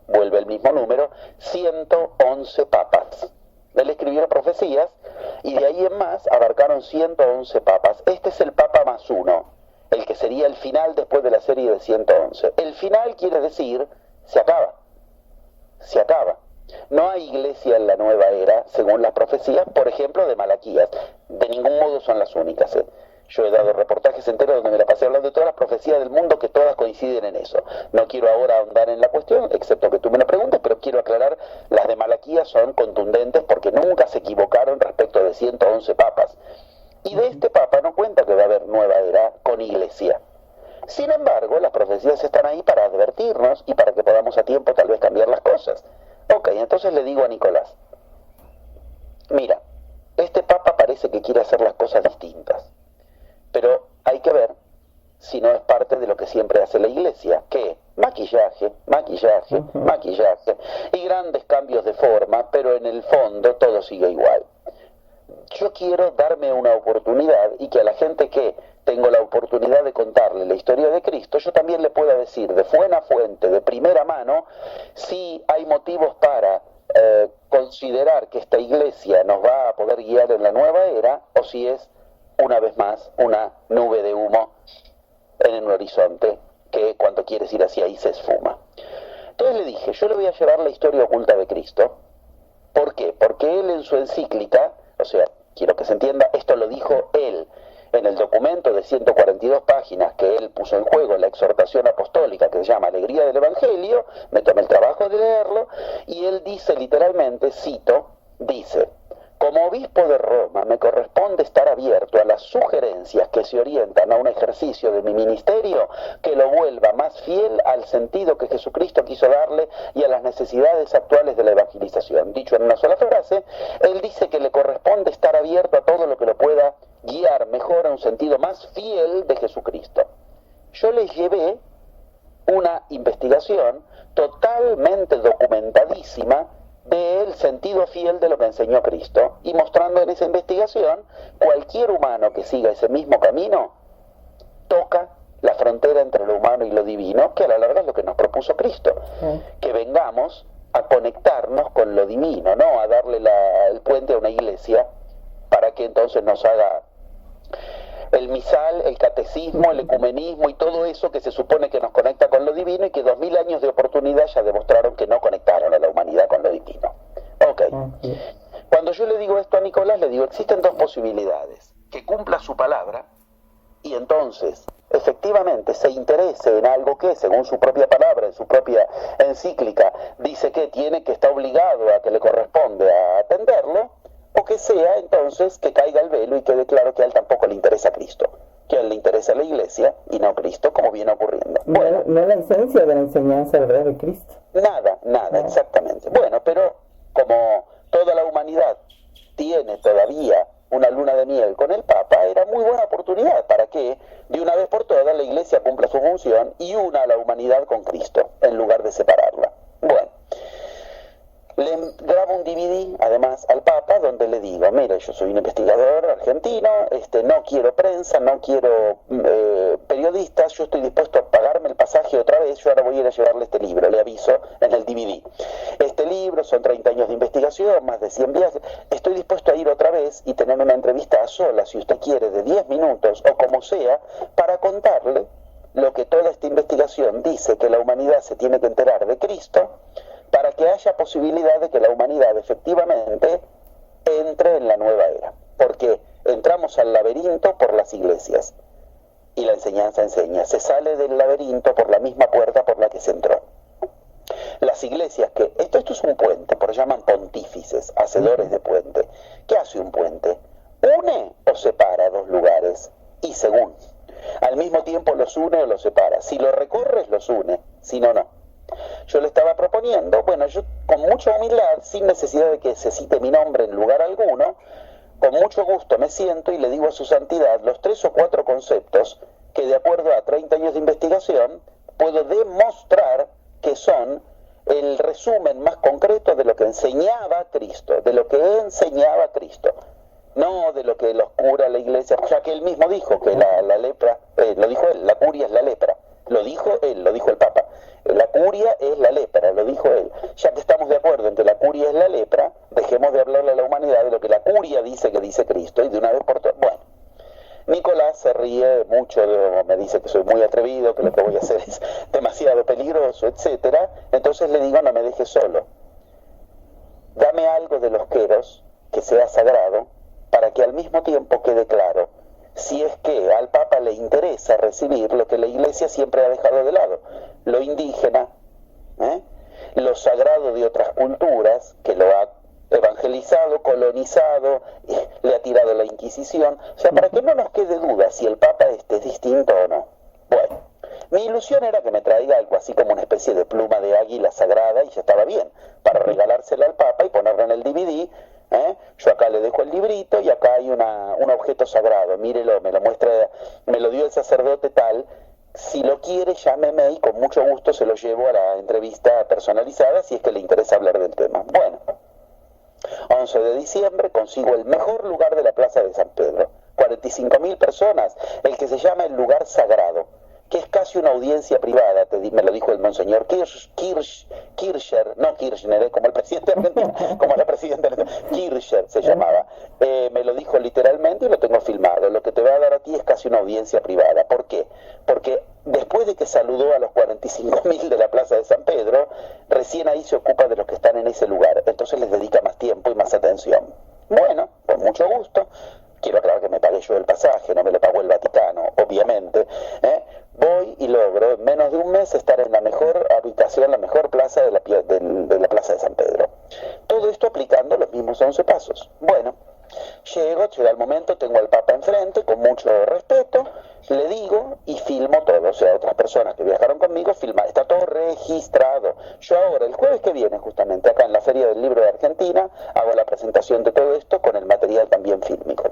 B: vuelve el mismo número, 111 papas. Él escribió profecías y de ahí en más abarcaron 111 papas. Este es el papa más uno. El que sería el final después de la serie de 111. El final quiere decir, se acaba. Se acaba. No hay iglesia en la nueva era, según las profecías, por ejemplo, de Malaquías. De ningún modo son las únicas. Yo he dado reportajes enteros donde me la pasé hablando de todas las profecías del mundo que todas coinciden en eso. No quiero ahora ahondar en la cuestión, excepto que tú me la preguntes, pero quiero aclarar, las de Malaquías son contundentes porque nunca se equivocaron respecto de 111 papas. Y de este Papa no cuenta que va a haber nueva era con iglesia. Sin embargo, las profecías están ahí para advertirnos y para que podamos a tiempo tal vez cambiar las cosas. Ok, entonces le digo a Nicolás, mira, este Papa parece que quiere hacer las cosas distintas, pero hay que ver si no es parte de lo que siempre hace la Iglesia, que maquillaje, maquillaje, maquillaje y grandes cambios de forma, pero en el fondo todo sigue igual. Yo quiero darme una oportunidad y que a la gente que tengo la oportunidad de contarle la historia de Cristo, yo también le pueda decir de buena fuente, de primera mano, si hay motivos para considerar que esta iglesia nos va a poder guiar en la nueva era, o si es, una vez más, una nube de humo en el horizonte que cuando quieres ir hacia ahí se esfuma. Entonces le dije, yo le voy a llevar la historia oculta de Cristo. ¿Por qué? Porque él en su encíclica, o sea, quiero que se entienda, esto lo dijo él en el documento de 142 páginas que él puso en juego en la exhortación apostólica que se llama Alegría del Evangelio, me tomé el trabajo de leerlo, y él dice literalmente, cito, dice, como obispo de Roma me corresponde estar abierto a las sugerencias que se orientan a un ejercicio de mi ministerio que lo vuelva más fiel al sentido que Jesucristo quiso darle y a las necesidades actuales de la evangelización. Dicho en una sola frase, él dice que le corresponde estar abierto a todo lo que lo pueda guiar mejor a un sentido más fiel de Jesucristo. Yo les llevé una investigación totalmente documentadísima del sentido fiel de lo que enseñó Cristo, y mostrando en esa investigación cualquier humano que siga ese mismo camino toca la frontera entre lo humano y lo divino, que a la larga es lo que nos propuso Cristo, que vengamos a conectarnos con lo divino, no a darle el puente a una iglesia para que entonces nos haga el misal, el catecismo, el ecumenismo y todo eso que se supone que nos conecta con lo divino y que 2000 años de oportunidad ya demostraron que no conectaron a la humanidad con lo divino. Ok. Cuando yo le digo esto a Nicolás, le digo, existen dos posibilidades: que cumpla su palabra y entonces efectivamente se interese en algo que, según su propia palabra, en su propia encíclica, dice que tiene, que está obligado a, que le corresponde a atenderlo, o que sea entonces que caiga el velo y quede claro que a él tampoco le interesa Cristo, que a él le interesa la iglesia y no Cristo, como viene ocurriendo.
A: Bueno, no la esencia de la enseñanza, ¿verdad?, de Cristo.
B: Nada, exactamente. Bueno, pero como toda la humanidad tiene todavía una luna de miel con el Papa, era muy buena oportunidad para que de una vez por todas la iglesia cumpla su función y una a la humanidad con Cristo, en lugar de separarla. Bueno, le grabo un DVD además al Papa donde le digo, mire, yo soy un investigador argentino, no quiero prensa, no quiero periodistas, yo estoy dispuesto a pagarme el pasaje otra vez, yo ahora voy a ir a llevarle este libro, le aviso en el DVD. Este libro son 30 años de investigación, más de 100 viajes, estoy dispuesto a ir otra vez y tener una entrevista a solas, si usted quiere, de 10 minutos o como sea, para contarle lo que toda esta investigación dice que la humanidad se tiene que enterar de Cristo, para que haya posibilidad de que la humanidad efectivamente entre en la nueva era. Porque entramos al laberinto por las iglesias, y la enseñanza enseña, se sale del laberinto por la misma puerta por la que se entró. Las iglesias, que esto es un puente, por eso llaman pontífices, hacedores de puente. ¿Qué hace un puente? ¿Une o separa dos lugares? Y según, al mismo tiempo los une o los separa. Si lo recorres, los une, si no, no. Yo le estaba proponiendo, bueno, yo con mucha humildad, sin necesidad de que se cite mi nombre en lugar alguno, con mucho gusto me siento y le digo a su santidad los 3 o 4 conceptos que, de acuerdo a 30 años de investigación, puedo demostrar que son el resumen más concreto de lo que enseñaba Cristo, de lo que enseñaba Cristo, no de lo que los cura la iglesia, ya que él mismo dijo que la lepra, lo dijo él, la curia es la lepra, lo dijo él, lo dijo el Papa. La curia es la lepra, lo dijo él. Ya que estamos de acuerdo en que la curia es la lepra, dejemos de hablarle a la humanidad de lo que la curia dice que dice Cristo y de una vez por todas. Bueno, Nicolás se ríe mucho, me dice que soy muy atrevido, que lo que voy a hacer es demasiado peligroso, etcétera. Entonces le digo, no me dejes solo. Dame algo de los queros que sea sagrado para que al mismo tiempo quede claro si es que al Papa le interesa recibir lo que la Iglesia siempre ha dejado de lado, lo indígena, lo sagrado de otras culturas, que lo ha evangelizado, colonizado, le ha tirado la Inquisición, o sea, para que no nos quede duda si el Papa es distinto o no. Bueno, mi ilusión era que me traiga algo así como una especie de pluma de águila sagrada y ya estaba bien, para regalársela al Papa y ponerla en el DVD. Yo acá le dejo el librito y acá hay un objeto sagrado, mírelo, me lo muestra, me lo dio el sacerdote tal, si lo quiere llámeme y con mucho gusto se lo llevo a la entrevista personalizada si es que le interesa hablar del tema. Bueno, 11 de diciembre consigo el mejor lugar de la Plaza de San Pedro, 45.000 personas, el que se llama el lugar sagrado, que es casi una audiencia privada, me lo dijo el monseñor Kirchner, no Kirchner, como el presidente argentino, como la presidenta Kirchner se llamaba, me lo dijo literalmente y lo tengo filmado. Lo que te va a dar a ti es casi una audiencia privada. ¿Por qué? Porque después de que saludó a los 45.000 de la Plaza de San Pedro, recién ahí se ocupa de los que están en ese lugar, entonces les dedica más tiempo y más atención. Bueno, con mucho gusto. Quiero aclarar que me pagué yo el pasaje, no me lo pagó el Vaticano, obviamente. Voy y logro en menos de un mes estar en la mejor habitación, la mejor plaza de la Plaza de San Pedro. Todo esto aplicando los mismos 11 pasos. Bueno, llega el momento, tengo al Papa enfrente, con mucho respeto, le digo y filmo todo. O sea, otras personas que viajaron conmigo filman, está todo registrado. Yo ahora, el jueves que viene, justamente acá en la Feria del Libro de Argentina, hago la presentación de todo esto con el material también fílmico.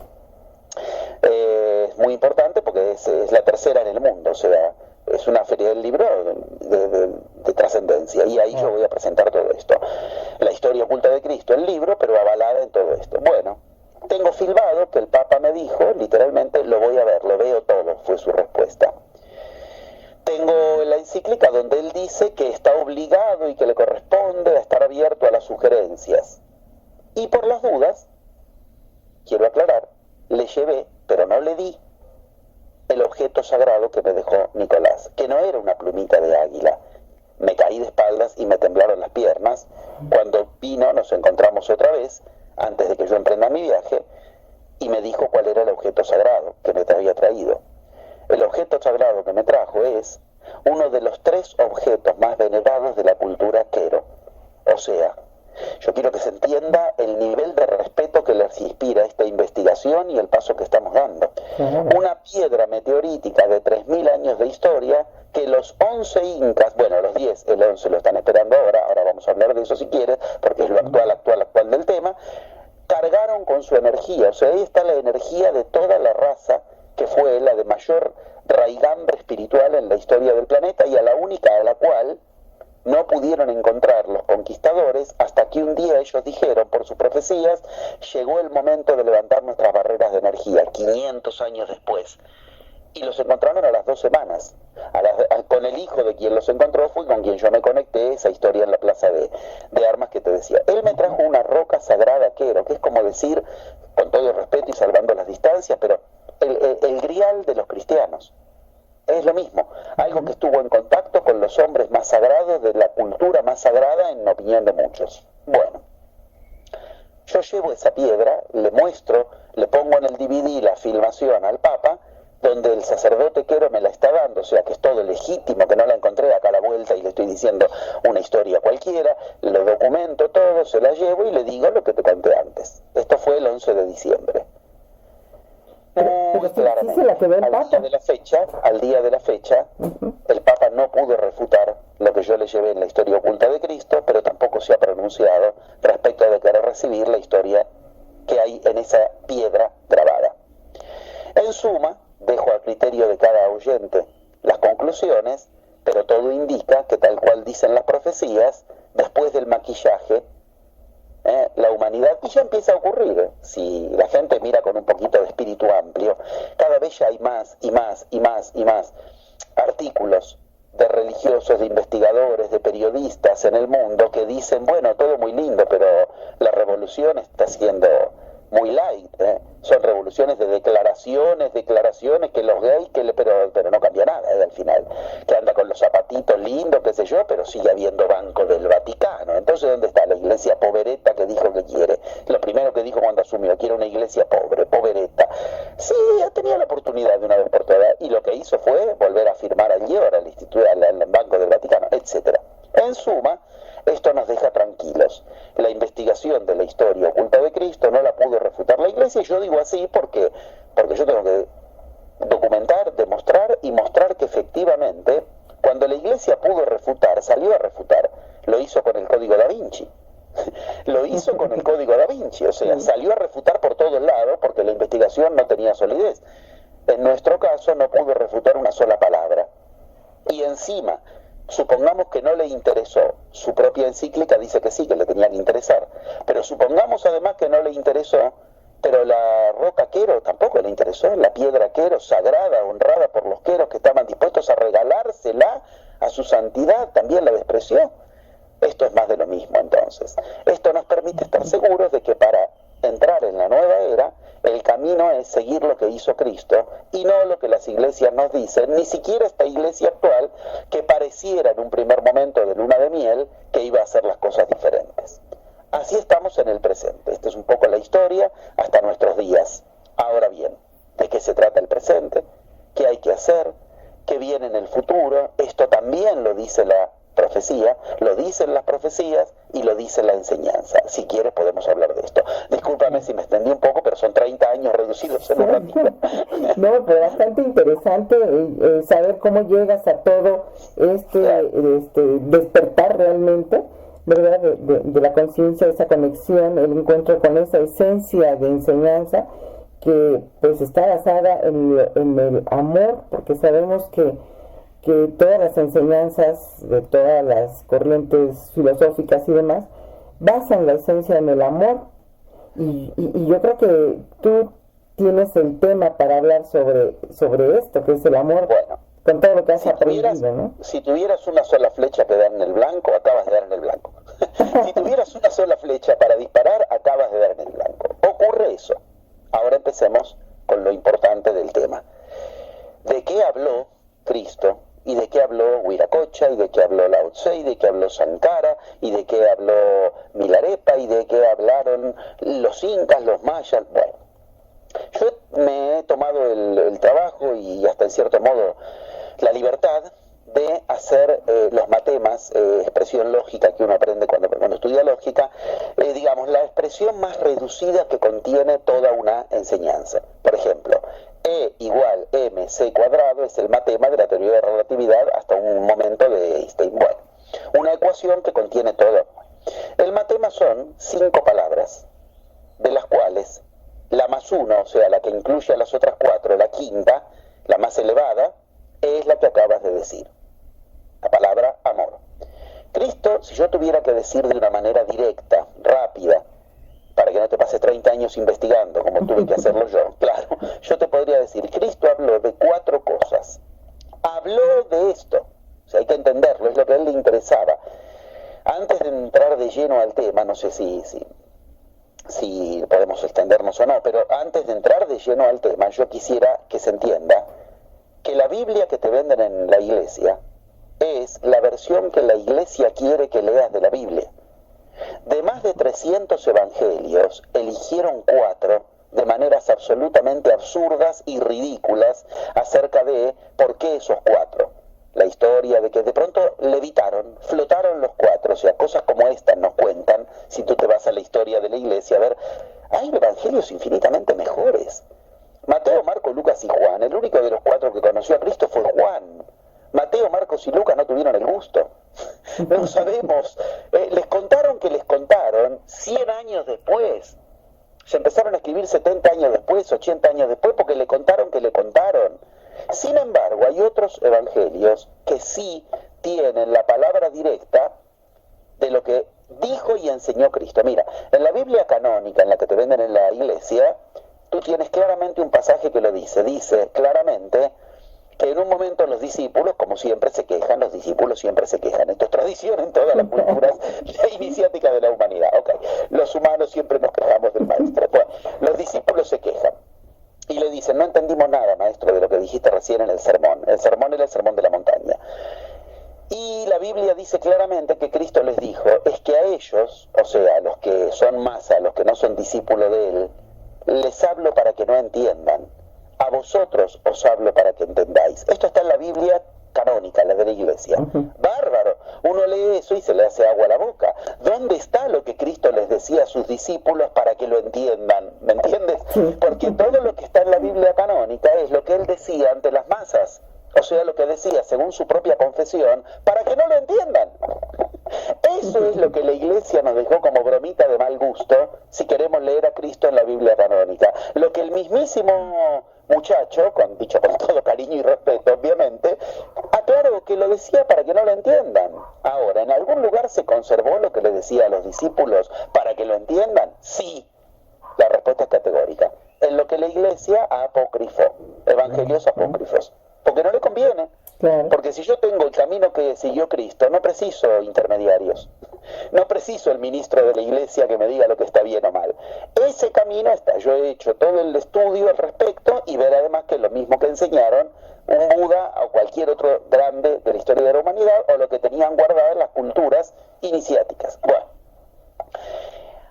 B: Es muy importante porque es la tercera en el mundo, o sea, es una feria del libro de trascendencia, y ahí yo voy a presentar todo esto. La historia oculta de Cristo, el libro, pero avalada en todo esto. Bueno, tengo filmado que el Papa me dijo, literalmente, lo voy a ver, lo veo todo, fue su respuesta. Tengo la encíclica donde él dice que está obligado y que le corresponde a estar abierto a las sugerencias. Y por las dudas, quiero aclarar, le llevé, pero no le di, el objeto sagrado que me dejó Nicolás, que no era una plumita de águila. Me caí de espaldas y me temblaron las piernas. Cuando vino, nos encontramos otra vez, antes de que yo emprenda mi viaje, y me dijo cuál era el objeto sagrado que me había traído. El objeto sagrado que me trajo es uno de los 3 objetos más venerados de la cultura quero. O sea, yo quiero que se entienda el nivel de respeto que les inspira esta investigación y el paso que estamos dando. Una piedra meteorítica de 3.000 años de historia que los 11 incas, bueno, los 10, el 11 lo están esperando ahora vamos a hablar de eso si quieres, porque es lo actual del tema, cargaron con su energía. O sea, ahí está la energía de toda la raza que fue la de mayor raigambre espiritual en la historia del planeta y a la única a la cual no pudieron encontrar los conquistadores hasta que un día ellos dijeron, por sus profecías, llegó el momento de levantar nuestras barreras de energía, 500 años después. Y los encontraron a las 2 semanas. Con el hijo de quien los encontró fue con quien yo me conecté, esa historia en la plaza de armas que te decía. Él me trajo una roca sagrada quero, que es como decir, con todo el respeto y salvando las distancias, pero el grial de los cristianos. Es lo mismo, algo que estuvo en contacto con los hombres más sagrados de la cultura más sagrada en opinión de muchos. Bueno, yo llevo esa piedra, le muestro, le pongo en el DVD la filmación al Papa, donde el sacerdote quero me la está dando, o sea que es todo legítimo, que no la encontré acá a la vuelta y le estoy diciendo una historia cualquiera, lo documento todo, se la llevo y le digo lo que te conté antes. Esto fue el 11 de diciembre. Muy claramente, al día de la fecha, el Papa no pudo refutar lo que yo le llevé en la historia oculta de Cristo, pero tampoco se ha pronunciado respecto de querer recibir la historia que hay en esa piedra grabada. En suma, dejo al criterio de cada oyente las conclusiones, pero todo indica que tal cual dicen las profecías, después del maquillaje, la humanidad, y ya empieza a ocurrir, si la gente mira con un poquito de espíritu amplio, cada vez ya hay más y más y más y más artículos de religiosos, de investigadores, de periodistas en el mundo que dicen, bueno, todo muy lindo, pero la revolución está siendo muy light, son revoluciones de declaraciones que los gays, pero no cambia nada al final, que anda con los zapatitos lindos, qué sé yo, pero sigue habiendo Banco del Vaticano. Entonces, ¿dónde está la iglesia povereta que dijo que quiere? Lo primero que dijo cuando asumió, quiere una iglesia povereta. Sí, ha tenido la oportunidad de una vez por todas, y lo que hizo fue volver a firmar al IOR, al Instituto, al Banco del Vaticano, etcétera. En suma, esto nos deja tranquilos. La investigación de la historia oculta de Cristo no la pudo refutar la Iglesia, y yo digo así porque yo tengo que documentar, demostrar y mostrar que efectivamente, cuando la Iglesia pudo refutar, salió a refutar, lo hizo con el Código Da Vinci. Lo hizo con el Código Da Vinci, o sea, salió a refutar por todo el lado porque la investigación no tenía solidez. En nuestro caso no pudo refutar una sola palabra. Y encima, supongamos que no le interesó, su propia encíclica dice que sí, que le tenía que interesar, pero supongamos además que no le interesó, pero la roca quero tampoco le interesó, la piedra quero, sagrada, honrada por los queros que estaban dispuestos a regalársela a su santidad, también la despreció. Esto es más de lo mismo entonces. Esto nos permite estar seguros de que para entrar en la nueva era, el camino es seguir lo que hizo Cristo y no lo que las iglesias nos dicen, ni siquiera esta iglesia actual que pareciera en un primer momento de luna de miel que iba a hacer las cosas diferentes. Así estamos en el presente. Esta es un poco la historia hasta nuestros días. Ahora bien, ¿de qué se trata el presente? ¿Qué hay que hacer? ¿Qué viene en el futuro? Esto también lo dice la profecía, lo dicen las profecías y lo dice la enseñanza. Si quieres podemos hablar de esto. Discúlpame si me extendí un poco, pero son 30 años reducidos en un ratito.
A: No, pero bastante interesante saber cómo llegas a todo despertar realmente, ¿verdad? De la conciencia, esa conexión, el encuentro con esa esencia de enseñanza que pues está basada en el amor, porque sabemos que todas las enseñanzas de todas las corrientes filosóficas y demás basan la esencia en el amor, y yo creo que tú tienes el tema para hablar sobre esto, que es el amor.
B: Bueno,
A: con todo lo que has aprendido, ¿no?
B: Si tuvieras una sola flecha que dar en el blanco, acabas de dar en el blanco. Si tuvieras una sola flecha para disparar, acabas de dar en el blanco. Ocurre eso. Ahora empecemos con lo importante del tema. ¿De qué habló Cristo? ¿Y de qué habló Huiracocha? ¿Y de qué habló Lao Tse? ¿Y de qué habló Sankara? ¿Y de qué habló Milarepa? ¿Y de qué hablaron los incas, los mayas? Bueno, yo me he tomado el trabajo y hasta en cierto modo la libertad de hacer los matemas, expresión lógica que uno aprende cuando estudia lógica, digamos, la expresión más reducida que contiene toda una enseñanza. Por ejemplo, E igual mc cuadrado es el matema de la teoría de relatividad hasta un momento de Einstein. Bueno, una ecuación que contiene todo. El matema son 5 palabras, de las cuales la más 1, o sea, la que incluye a las otras 4, la quinta, la más elevada, es la que acabas de decir. La palabra amor. Cristo, si yo tuviera que decir de una manera directa, rápida, para que no te pase 30 años investigando, como tuve que hacerlo yo, claro, yo te podría decir, Cristo habló de 4 cosas. Habló de esto. O sea, hay que entenderlo, es lo que a él le interesaba. Antes de entrar de lleno al tema, no sé si podemos extendernos o no, pero antes de entrar de lleno al tema, yo quisiera que se entienda que la Biblia que te venden en la iglesia es la versión que la iglesia quiere que leas de la Biblia. De más de 300 evangelios, eligieron 4 de maneras absolutamente absurdas y ridículas acerca de por qué esos 4. La historia de que de pronto levitaron, flotaron los 4, o sea, cosas como estas nos cuentan, si tú te vas a la historia de la iglesia, a ver, hay evangelios infinitamente mejores. Mateo, Marco, Lucas y Juan, el único de los 4 que conoció a Cristo fue Juan. Mateo, Marcos y Lucas no tuvieron el gusto. No sabemos. Les contaron que les contaron 100 años después. Se empezaron a escribir 70 años después, 80 años después, porque le contaron que le contaron. Sin embargo, hay otros evangelios que sí tienen la palabra directa de lo que dijo y enseñó Cristo. Mira, en la Biblia canónica, en la que te venden en la iglesia, tú tienes claramente un pasaje que lo dice. Dice claramente que en un momento los discípulos, como siempre, se quejan, los discípulos siempre se quejan. Esto es tradición en todas las culturas iniciáticas de la humanidad. Okay. Los humanos siempre nos quejamos del maestro. Bueno, los discípulos se quejan y le dicen, no entendimos nada, maestro, de lo que dijiste recién en el sermón. El sermón era el sermón de la montaña. Y la Biblia dice claramente que Cristo les dijo, es que a ellos, o sea, a los que son masa, a los que no son discípulos de Él, les hablo para que no entiendan. A vosotros os hablo para que entendáis. Esto está en la Biblia canónica, la de la iglesia. Bárbaro. Uno lee eso y se le hace agua a la boca. ¿Dónde está lo que Cristo les decía a sus discípulos para que lo entiendan? ¿Me entiendes? Porque todo lo que está en la Biblia canónica es lo que él decía ante las masas. O sea, lo que decía según su propia confesión, para que no lo entiendan. Eso es lo que la iglesia nos dejó como bromita de mal gusto si queremos leer a Cristo en la Biblia canónica. Lo que el mismísimo muchacho, dicho con todo cariño y respeto, obviamente, aclaró que lo decía para que no lo entiendan. Ahora, ¿en algún lugar se conservó lo que le decía a los discípulos para que lo entiendan? Sí. La respuesta es categórica. En lo que la iglesia apócrifo, evangelios apócrifos. Porque no le conviene. Claro. Porque si yo tengo el camino que siguió Cristo, no preciso intermediarios. No preciso el ministro de la iglesia que me diga lo que está bien o mal. Ese camino está. Yo he hecho todo el estudio al respecto y ver además que es lo mismo que enseñaron un Buda o cualquier otro grande de la historia de la humanidad o lo que tenían guardadas las culturas iniciáticas. Bueno,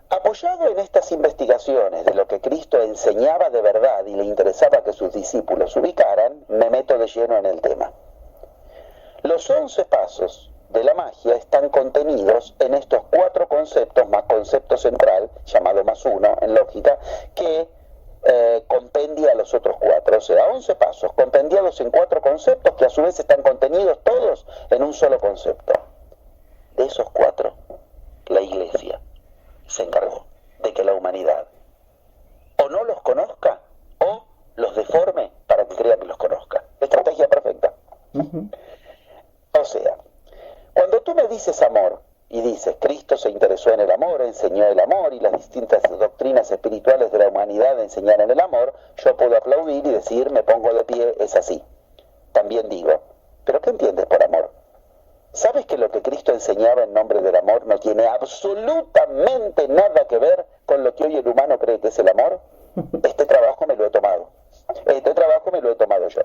B: apoyado en estas investigaciones de lo que Cristo enseñaba de verdad y le interesaba que sus discípulos ubicaran, me meto de lleno en el tema. Los 11 pasos de la magia están contenidos en estos 4 conceptos, más concepto central, llamado más 1 en lógica, que compendia a los otros 4. O sea, 11 pasos compendiados en 4 conceptos que a su vez están contenidos todos en un solo concepto. De esos 4, la iglesia se encargó de que la humanidad o no los conozca o los deforme para que crea que los conozca. Estrategia perfecta. O sea, cuando tú me dices amor y dices Cristo se interesó en el amor, enseñó el amor y las distintas doctrinas espirituales de la humanidad enseñaron el amor, yo puedo aplaudir y decir me pongo de pie, es así. también digo, ¿pero qué entiendes por amor? ¿Sabes que lo que Cristo enseñaba en nombre del amor no tiene absolutamente nada que ver con lo que hoy el humano cree que es el amor? Este trabajo me lo he tomado. Este trabajo me lo he tomado yo.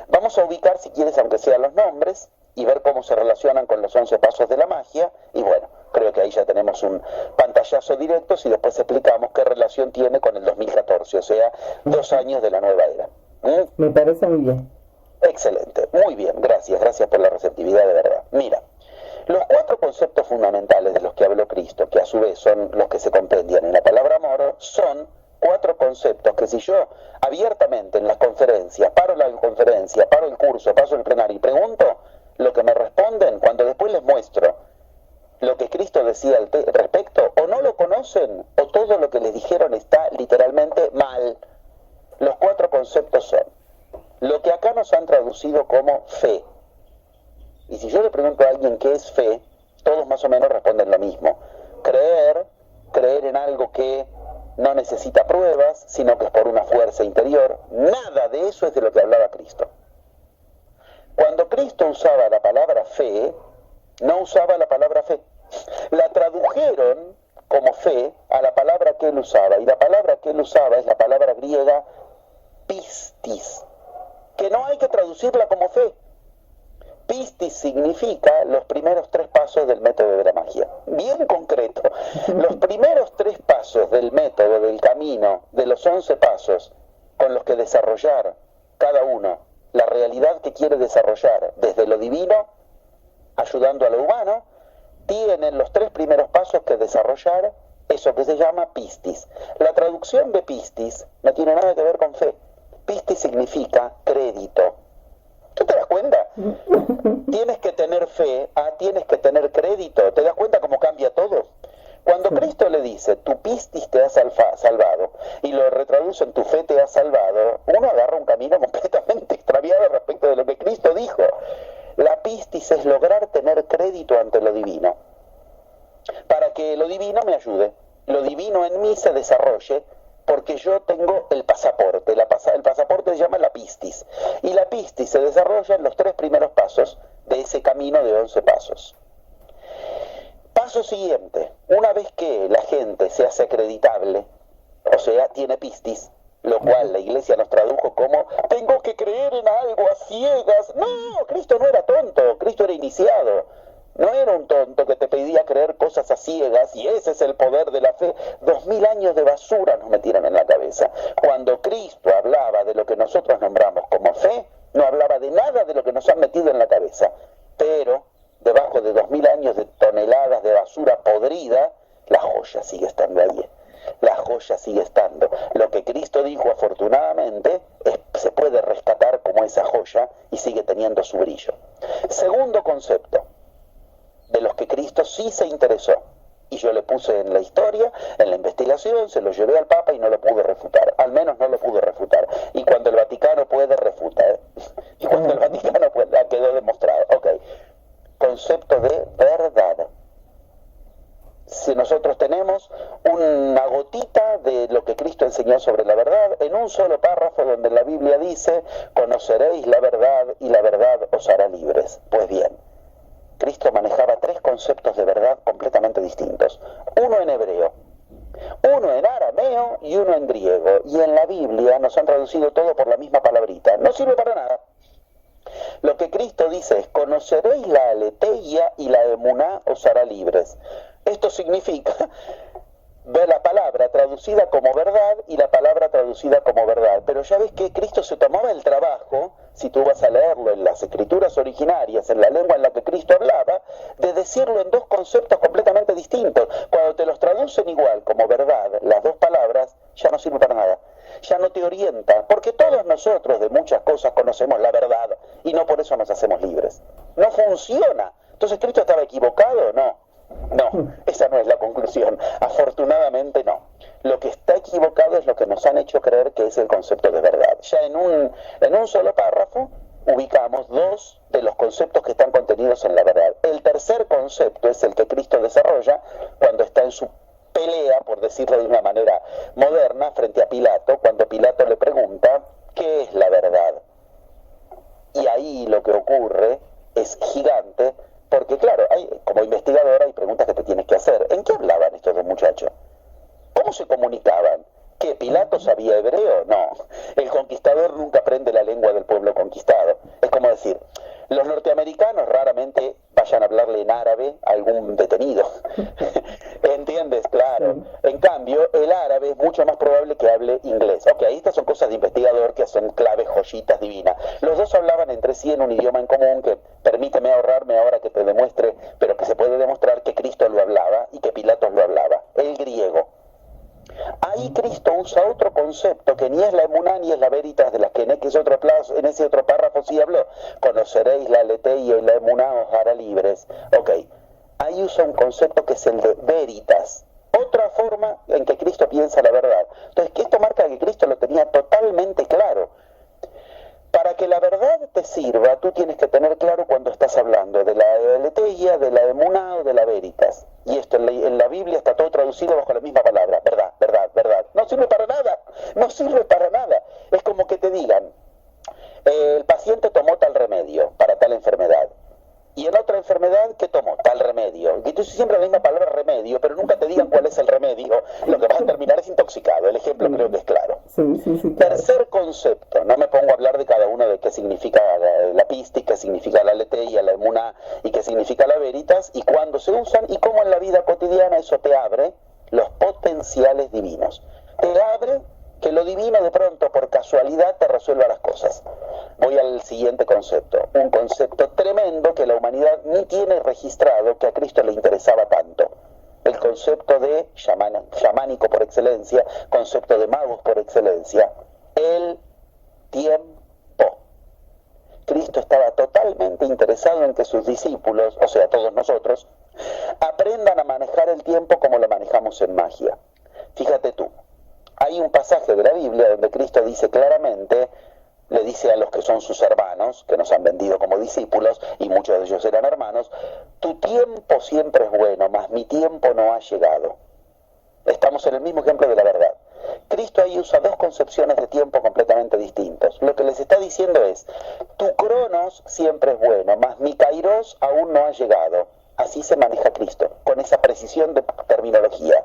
B: Vamos a ubicar, si quieres, aunque sean los nombres, y ver cómo se relacionan con los 11 pasos de la magia, y bueno, creo que ahí ya tenemos un pantallazo directo, si después explicamos qué relación tiene con el 2014, o sea, 2 años de la nueva era.
A: Me parece muy bien.
B: Excelente, muy bien, gracias por la receptividad, de verdad. Mira, los 4 conceptos fundamentales de los que habló Cristo, que a su vez son los que se compendian en la palabra amor, son 4 conceptos que si yo abiertamente en las conferencias, paro la conferencia, paro el curso, paso el plenario y pregunto, lo que me responden, cuando después les muestro lo que Cristo decía al respecto, o no lo conocen, o todo lo que les dijeron está literalmente mal. Los 4 conceptos son lo que acá nos han traducido como fe. Y si yo le pregunto a alguien qué es fe, todos más o menos responden lo mismo. Creer en algo que no necesita pruebas, sino que es por una fuerza interior. Nada de eso es de lo que hablaba Cristo. Cuando Cristo usaba la palabra fe, no usaba la palabra fe. La tradujeron como fe a la palabra que él usaba, y la palabra que él usaba es la palabra griega pistis, que no hay que traducirla como fe. Pistis significa los primeros 3 pasos del método de la magia. Bien concreto, los primeros 3 pasos del método, del camino, de los 11 pasos con los que desarrollar cada uno la realidad que quiere desarrollar desde lo divino, ayudando a lo humano, tienen los 3 primeros pasos que desarrollar eso que se llama pistis. La traducción de pistis no tiene nada que ver con fe. Pistis significa crédito. ¿Tú te das cuenta? Tienes que tener fe, tienes que tener crédito. ¿Te das cuenta cómo cambia todo? Cuando Cristo le dice, tu pistis te ha salvado, y lo retraduce en tu fe te ha salvado, uno agarra un camino completamente extraviado respecto de lo que Cristo dijo. La pistis es lograr tener crédito ante lo divino, para que lo divino me ayude, lo divino en mí se desarrolle, porque yo tengo el pasaporte. El pasaporte se llama la pistis, y la pistis se desarrolla en los 3 primeros pasos de ese camino de 11 pasos. Paso siguiente, una vez que la gente se hace acreditable, o sea, tiene pistis, lo cual la iglesia nos tradujo como, tengo que creer en algo a ciegas. No, Cristo no era tonto, Cristo era iniciado. No era un tonto que te pedía creer cosas a ciegas, y ese es el poder de la fe. 2000 años de basura nos metieron en la cabeza. Cuando Cristo hablaba de lo que nosotros nombramos como fe, no hablaba de nada de lo que nos han metido en la cabeza. Pero debajo de 2000 años de toneladas de basura podrida, la joya sigue estando ahí. La joya sigue estando. Lo que Cristo dijo, afortunadamente, se puede rescatar como esa joya y sigue teniendo su brillo. Segundo concepto, de los que Cristo sí se interesó, y yo le puse en la historia, en la investigación, se lo llevé al Papa y no lo pude refutar, al menos no lo pude refutar, y cuando el Vaticano puede, refuta, y cuando el Vaticano puede, quedó demostrado. Ok, concepto de verdad. Si nosotros tenemos una gotita de lo que Cristo enseñó sobre la verdad, en un solo párrafo donde la Biblia dice, conoceréis la verdad y la verdad os hará libres. Pues bien, Cristo manejaba 3 conceptos de verdad completamente distintos. Uno en hebreo, uno en arameo y uno en griego. Y en la Biblia nos han traducido todo por la misma palabrita. No sirve para nada. Lo que Cristo dice es, conoceréis la aletheia y la emuná os hará libres. Esto significa ver la palabra traducida como verdad y la palabra traducida como verdad. Pero ya ves que Cristo se tomaba el trabajo, si tú vas a leerlo en las escrituras originarias, en la lengua en la que Cristo hablaba, de decirlo en 2 conceptos completamente distintos. Cuando te los traducen igual como verdad, las 2 palabras, ya no sirve para nada. Ya no te orienta, porque todos nosotros de muchas cosas conocemos la verdad y no por eso nos hacemos libres. No funciona. Entonces, ¿Cristo estaba equivocado? No, esa no es la conclusión. Afortunadamente no. Lo que está equivocado es lo que nos han hecho creer que es el concepto de verdad. Ya en un solo párrafo ubicamos 2 de los conceptos que están contenidos en la verdad. El tercer concepto es el que Cristo desarrolla cuando está en su pelea, por decirlo de una manera moderna, frente a Pilato, cuando Pilato le pregunta, ¿qué es la verdad? Y ahí lo que ocurre es gigante, porque claro, como investigador hay preguntas que te tienes que hacer. ¿En qué hablaban estos dos muchachos? ¿Cómo se comunicaban? ¿Que Pilato sabía hebreo? No. El conquistador nunca aprende la lengua del pueblo conquistado. Es como decir, los norteamericanos raramente vayan a hablarle en árabe a algún detenido. ¿Entiendes? Claro. En cambio, el árabe es mucho más probable que hable inglés. Ok, estas son cosas de investigador que son claves, joyitas divinas. Los dos hablaban entre sí en un idioma en común que, permíteme ahorrarme ahora que te demuestre, pero que se puede demostrar que Cristo lo hablaba y que Pilatos lo hablaba, el griego. Ahí Cristo usa otro concepto que ni es la emuná ni es la veritas, de las que en ese otro párrafo sí habló. Conoceréis la aletheia y la emuná os hará libres. Ok, ahí usa un concepto que es el de veritas, otra forma en que Cristo piensa la verdad. Entonces, que esto marca que Cristo lo tenía totalmente claro. Para que la verdad te sirva, tú tienes que tener claro cuando estás hablando de la aletheia, de la emuná o de la veritas. Y esto en la Biblia está todo traducido bajo la misma palabra, verdad, verdad, verdad. No sirve para nada, no sirve para nada. Es como que te digan, el paciente tomó tal remedio para tal enfermedad. Y en otra enfermedad, ¿qué tomó? Tal remedio. Y tú siempre la misma palabra remedio, pero nunca te digan cuál es el remedio. Lo que vas a terminar es intoxicado. El ejemplo creo que es claro.
A: Sí, claro.
B: Tercer concepto. No me pongo a hablar de cada uno de qué significa la pista, qué significa la aletheia, la emuná y qué significa la veritas y cuándo se usan y cómo en la vida cotidiana eso te abre los potenciales divinos. Te abre que lo divino de pronto por casualidad te resuelva las cosas. Voy al siguiente concepto, un concepto tremendo que la humanidad ni tiene registrado, que a Cristo le interesaba tanto. El concepto de chamánico por excelencia, concepto de magos por excelencia, el tiempo. Cristo estaba totalmente interesado en que sus discípulos, o sea, todos nosotros, aprendan a manejar el tiempo como lo manejamos en magia. Fíjate tú. Hay un pasaje de la Biblia donde Cristo dice claramente, le dice a los que son sus hermanos, que nos han vendido como discípulos, y muchos de ellos eran hermanos, tu tiempo siempre es bueno, mas mi tiempo no ha llegado. Estamos en el mismo ejemplo de la verdad. Cristo ahí usa dos concepciones de tiempo completamente distintas. Lo que les está diciendo es, tu cronos siempre es bueno, mas mi kairos aún no ha llegado. Así se maneja Cristo, con esa precisión de terminología.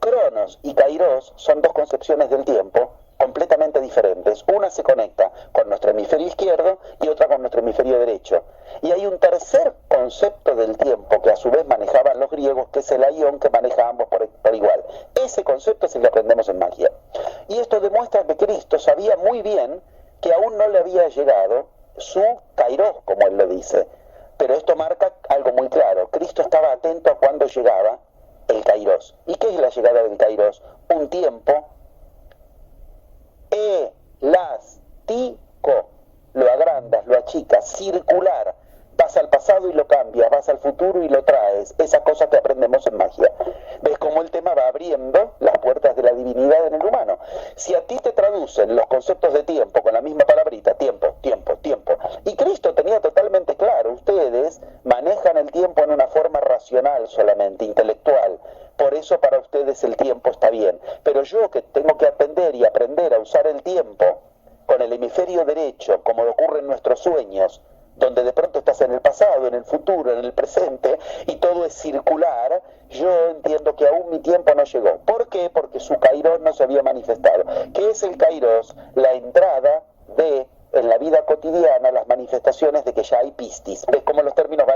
B: Cronos y kairos son dos concepciones del tiempo completamente diferentes. Una se conecta con nuestro hemisferio izquierdo y otra con nuestro hemisferio derecho. Y hay un tercer concepto del tiempo que a su vez manejaban los griegos, que es el aión, que maneja ambos por igual. Ese concepto es el que aprendemos en magia. Y esto demuestra que Cristo sabía muy bien que aún no le había llegado su kairos, como él lo dice. Pero esto marca algo muy claro. Cristo estaba atento a cuándo llegaba el kairos. ¿Y qué es la llegada del kairos? Un tiempo elástico. Lo agrandas, lo achicas, circular. Vas al pasado y lo cambias, vas al futuro y lo traes. Esa cosa que aprendemos en magia. ¿Ves cómo el tema va abriendo las puertas de la divinidad en el humano? Si a ti te traducen los conceptos de tiempo con la misma palabrita, tiempo, tiempo, tiempo, y Cristo tenía totalmente claro, ustedes manejan el tiempo en una forma racional solamente, intelectual, por eso para ustedes el tiempo está bien, pero yo que tengo que aprender a usar el tiempo con el hemisferio derecho, como ocurre en nuestros sueños, donde de pronto estás en el pasado, en el futuro, en el presente, y todo es circular, yo entiendo que aún mi tiempo no llegó. ¿Por qué? Porque su kairos no se había manifestado. ¿Qué es el kairos? La entrada de, en la vida cotidiana, las manifestaciones de que ya hay pistis. ¿Ves cómo los términos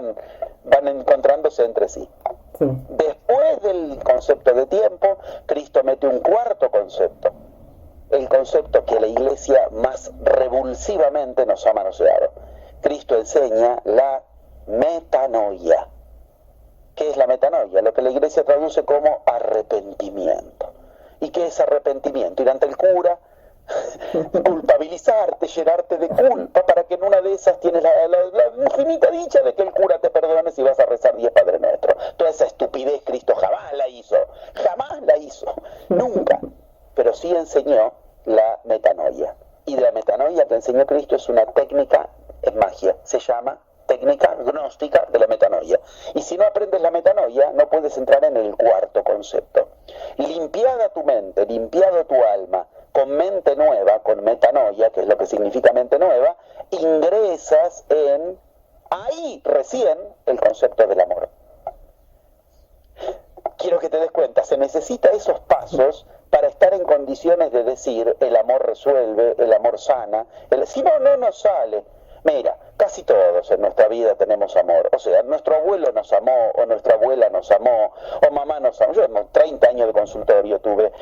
B: van encontrándose entre sí? Sí. Después del concepto de tiempo, Cristo mete un cuarto concepto. El concepto que la Iglesia más revulsivamente nos ha manoseado. Cristo enseña la metanoia. ¿Qué es la metanoia? Lo que la Iglesia traduce como arrepentimiento. ¿Y qué es arrepentimiento? Ir ante el cura, culpabilizarte, llenarte de culpa, para que en una de esas tienes la infinita dicha de que el cura te perdone si vas a rezar 10 Padre Nuestro. Toda esa estupidez Cristo jamás la hizo, nunca. Pero sí enseñó la metanoia. Y de la metanoia que enseñó Cristo es una técnica en magia, se llama técnica gnóstica de la metanoia. Y si no aprendes la metanoia, no puedes entrar en el cuarto concepto. Limpiada tu mente, limpiado tu alma, con mente nueva, con metanoia, que es lo que significa mente nueva, ingresas en, ahí recién, el concepto del amor. Quiero que te des cuenta, se necesita esos pasos para estar en condiciones de decir el amor resuelve, el amor sana, si no, no nos sale. Mira, casi todos en nuestra vida tenemos amor, o sea, nuestro abuelo nos amó, o nuestra abuela nos amó, o mamá nos amó. Yo 30 años de consultorio tuve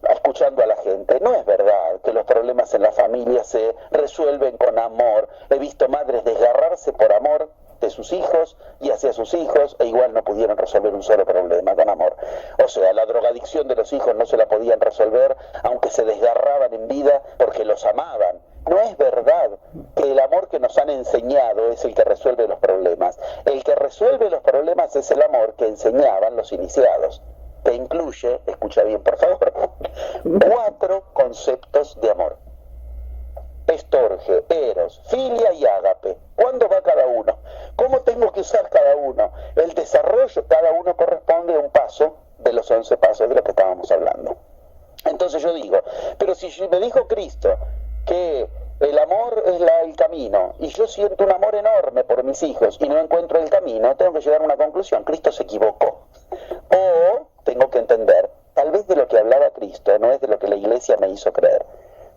B: escuchando a la gente. No es verdad que los problemas en la familia se resuelven con amor. He visto madres desgarrarse por amor de sus hijos y hacia sus hijos, e igual no pudieron resolver un solo problema con amor. O sea, la drogadicción de los hijos no se la podían resolver, aunque se desgarraban en vida porque los amaban. No es verdad que el amor que nos han enseñado es el que resuelve los problemas. El que resuelve los problemas es el amor que enseñaban los iniciados, que incluye, escucha bien por favor, 4 conceptos de amor: estorge, eros, filia y ágape. ¿Cuándo va cada uno? ¿Cómo tengo que usar cada uno? El desarrollo, cada uno corresponde a un paso de los 11 pasos de lo que estábamos hablando. Entonces yo digo, pero si me dijo Cristo que el amor es el camino, y yo siento un amor enorme por mis hijos y no encuentro el camino, tengo que llegar a una conclusión: Cristo se equivocó. O tengo que entender, tal vez de lo que hablaba Cristo no es de lo que la iglesia me hizo creer.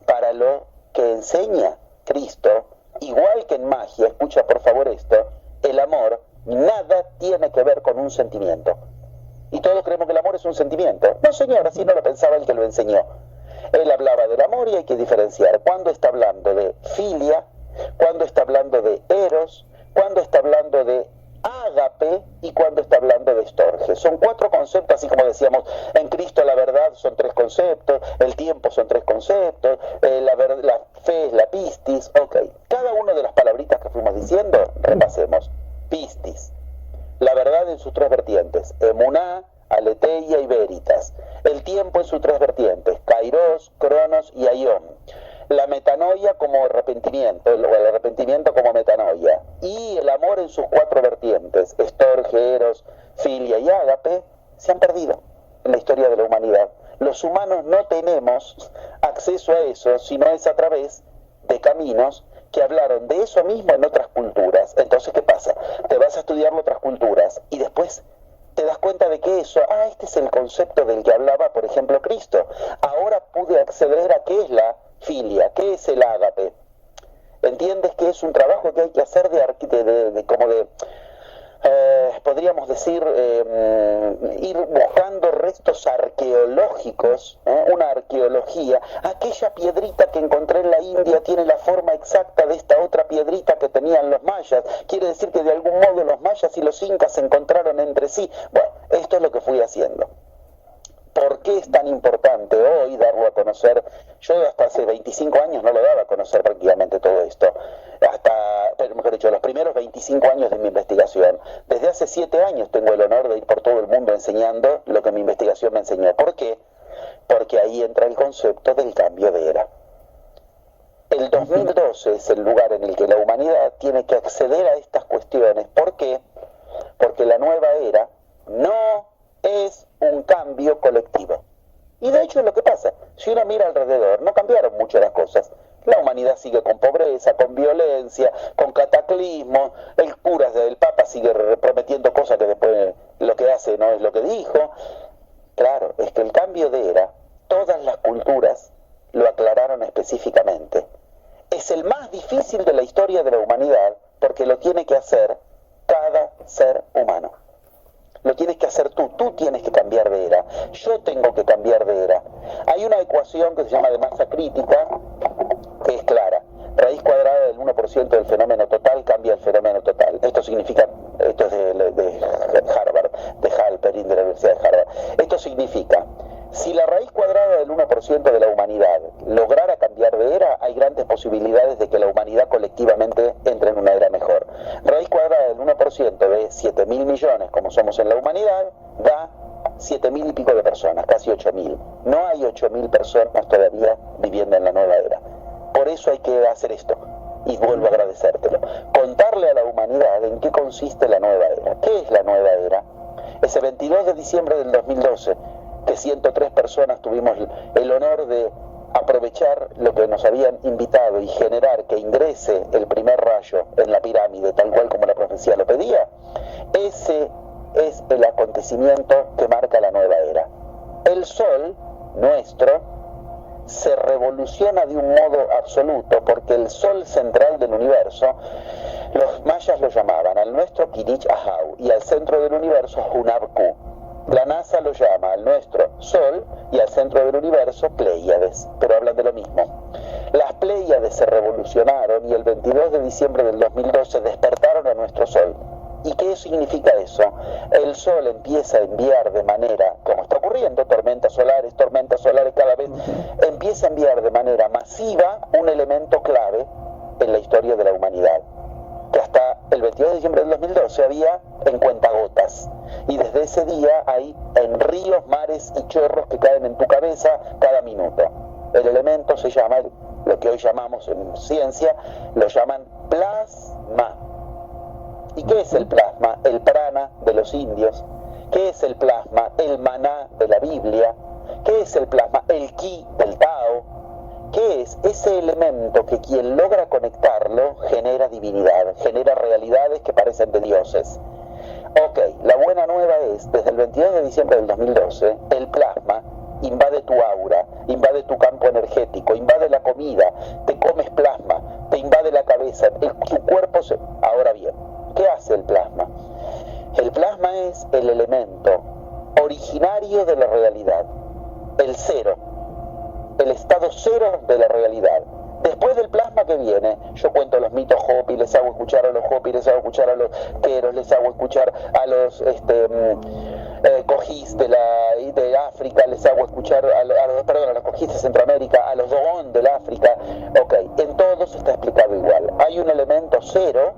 B: Para lo que enseña Cristo, igual que en magia, escucha por favor esto, el amor nada tiene que ver con un sentimiento. Y todos creemos que el amor es un sentimiento. No, señor, así no lo pensaba el que lo enseñó. Él hablaba del amor y hay que diferenciar cuándo está hablando de filia, cuándo está hablando de eros, cuándo está hablando de ágape y cuándo está hablando de estorge. Son 4 conceptos, así como decíamos, en Cristo la verdad son 3 conceptos, el tiempo son 3 conceptos, la fe es la pistis. Ok, cada una de las palabritas que fuimos diciendo, repasemos. Pistis, la verdad en sus 3 vertientes: emuná, aletheia y veritas. El tiempo en sus 3 vertientes: kairos, cronos y aion. La metanoia como arrepentimiento, o el arrepentimiento como metanoia. Y el amor en sus 4 vertientes: estorge, eros, filia y ágape. Se han perdido en la historia de la humanidad. Los humanos no tenemos acceso a eso, sino es a través de caminos que hablaron de eso mismo en otras culturas. Entonces, ¿qué pasa? Te vas a estudiar otras culturas y después te das cuenta de que eso, este es el concepto del que hablaba, por ejemplo, Cristo. Ahora pude acceder a qué es la filia, qué es el ágape. ¿Entiendes que es un trabajo que hay que hacer podríamos decir, ir buscando restos arqueológicos, una arqueología? Aquella piedrita que encontré en la India tiene la forma exacta de esta otra piedrita que tenían los mayas. Quiere decir que de algún modo los mayas y los incas se encontraron entre sí. Bueno, esto es lo que fui haciendo. ¿Por qué es tan importante hoy darlo a conocer? Yo hasta hace 25 años no lo daba a conocer prácticamente todo esto. Mejor dicho, los primeros 25 años de mi investigación. Desde hace 7 años tengo el honor de ir por todo el mundo enseñando lo que mi investigación me enseñó. ¿Por qué? Porque ahí entra el concepto del cambio de era. El 2012 es el lugar en el que la humanidad tiene que acceder a estas cuestiones. ¿Por qué? Porque la nueva era no es un cambio colectivo. Y de hecho es lo que pasa. Si uno mira alrededor, no cambiaron mucho las cosas. La humanidad sigue con pobreza, con violencia, con cataclismo. El cura del Papa sigue prometiendo cosas que después lo que hace no es lo que dijo. Claro, es que el cambio de era, todas las culturas lo aclararon específicamente. Es el más difícil de la historia de la humanidad porque lo tiene que hacer cada ser humano. Lo tienes que hacer tú tienes que cambiar de era, yo tengo que cambiar de era. Hay una ecuación que se llama de masa crítica, que es clara: raíz cuadrada del 1% del fenómeno total cambia el fenómeno total. Esto significa, esto es de Harvard, de Halperin, de la Universidad de Harvard. Esto significa, si la raíz cuadrada del 1% de la humanidad lograra cambiar de era, hay grandes posibilidades de que la humanidad colectivamente entre en una era mejor. Raíz cuadrada del 1% de 7.000 millones, como somos en la humanidad, da 7.000 y pico de personas, casi 8.000. No hay 8.000 personas todavía viviendo en la nueva era. Por eso hay que hacer esto. Y vuelvo a agradecértelo. Contarle a la humanidad en qué consiste la nueva era. ¿Qué es la nueva era? Ese 22 de diciembre del 2012, que 103 personas tuvimos el honor de aprovechar lo que nos habían invitado y generar que ingrese el primer rayo en la pirámide, tal cual como la profecía lo pedía, ese es el acontecimiento que marca la nueva era. El Sol nuestro se revoluciona de un modo absoluto, porque el Sol central del universo, los mayas lo llamaban al nuestro Kirich Ahau y al centro del universo Hunabku. La NASA lo llama al nuestro Sol y al centro del universo Pléyades, pero hablan de lo mismo. Las Pléyades se revolucionaron y el 22 de diciembre del 2012 despertaron a nuestro Sol. ¿Y qué significa eso? El Sol empieza a enviar de manera, como está ocurriendo, tormentas solares cada vez, empieza a enviar de manera masiva un elemento clave en la historia de la humanidad, que hasta el 22 de diciembre del 2012 había en cuentagotas. Y desde ese día hay en ríos, mares y chorros que caen en tu cabeza cada minuto. El elemento se llama, lo que hoy llamamos en ciencia, lo llaman plasma. ¿Y qué es el plasma? El prana de los indios. ¿Qué es el plasma? El maná de la Biblia. ¿Qué es el plasma? El ki del Tao. ¿Qué es? Ese elemento que quien logra conectarlo genera divinidad, genera realidades que parecen de dioses. Ok, la buena nueva es, desde el 22 de diciembre del 2012, el plasma invade tu aura, invade tu campo energético, invade la comida, te comes plasma, te invade la cabeza, tu cuerpo se... Ahora bien, ¿qué hace el plasma? El plasma es el elemento originario de la realidad, el cero, el estado cero de la realidad. Después del plasma que viene, yo cuento los mitos Hopi, les hago escuchar a los Hopi, les hago escuchar a los Queros, les hago escuchar a los Cojís de África, les hago escuchar a los Cojís de Centroamérica, a los Dogon del África. Ok, en todos está explicado igual. Hay un elemento cero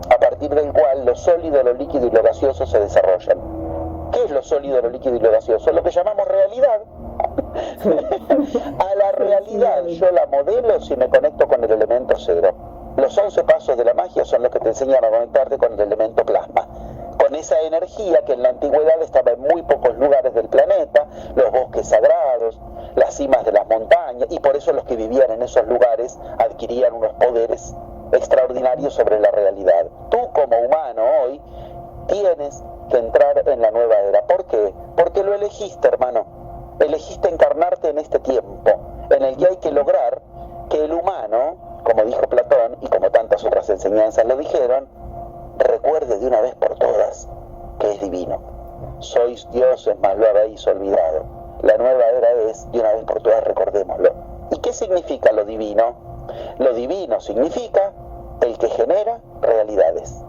B: a partir del cual lo sólido, lo líquido y lo gaseoso se desarrollan. ¿Qué es lo sólido, lo líquido y lo gaseoso? Lo que llamamos realidad. A la realidad yo la modelo si me conecto con el elemento cero. Los 11 pasos de la magia son los que te enseñan a conectarte con el elemento plasma, con esa energía que en la antigüedad estaba en muy pocos lugares del planeta, los bosques sagrados, las cimas de las montañas, y por eso los que vivían en esos lugares adquirían unos poderes extraordinarios sobre la realidad. Tú como humano hoy tienes que entrar en la nueva era. ¿Por qué? Porque lo elegiste, hermano. Elegiste encarnarte en este tiempo, en el que hay que lograr que el humano, como dijo Platón y como tantas otras enseñanzas lo dijeron, recuerde de una vez por todas que es divino. Sois dioses, mas lo habéis olvidado. La nueva era es, de una vez por todas, recordémoslo. ¿Y qué significa lo divino? Lo divino significa el que genera realidades.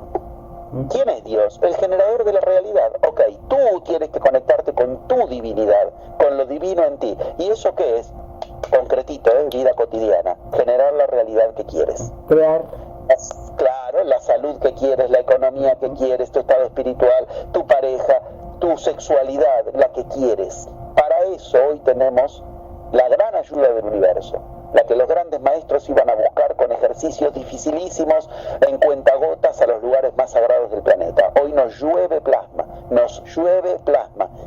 B: ¿Quién es Dios? El generador de la realidad. Ok, tú tienes que conectarte con tu divinidad, con lo divino en ti. ¿Y eso qué es? Concretito, vida cotidiana. Generar la realidad que quieres.
A: Crear.
B: Claro, la salud que quieres, la economía que quieres, tu estado espiritual, tu pareja, tu sexualidad, la que quieres. Para eso hoy tenemos la gran ayuda del universo, la que los grandes maestros iban a buscar con ejercicios dificilísimos en cuentagotas a los lugares más sagrados del planeta. Hoy nos llueve plasma,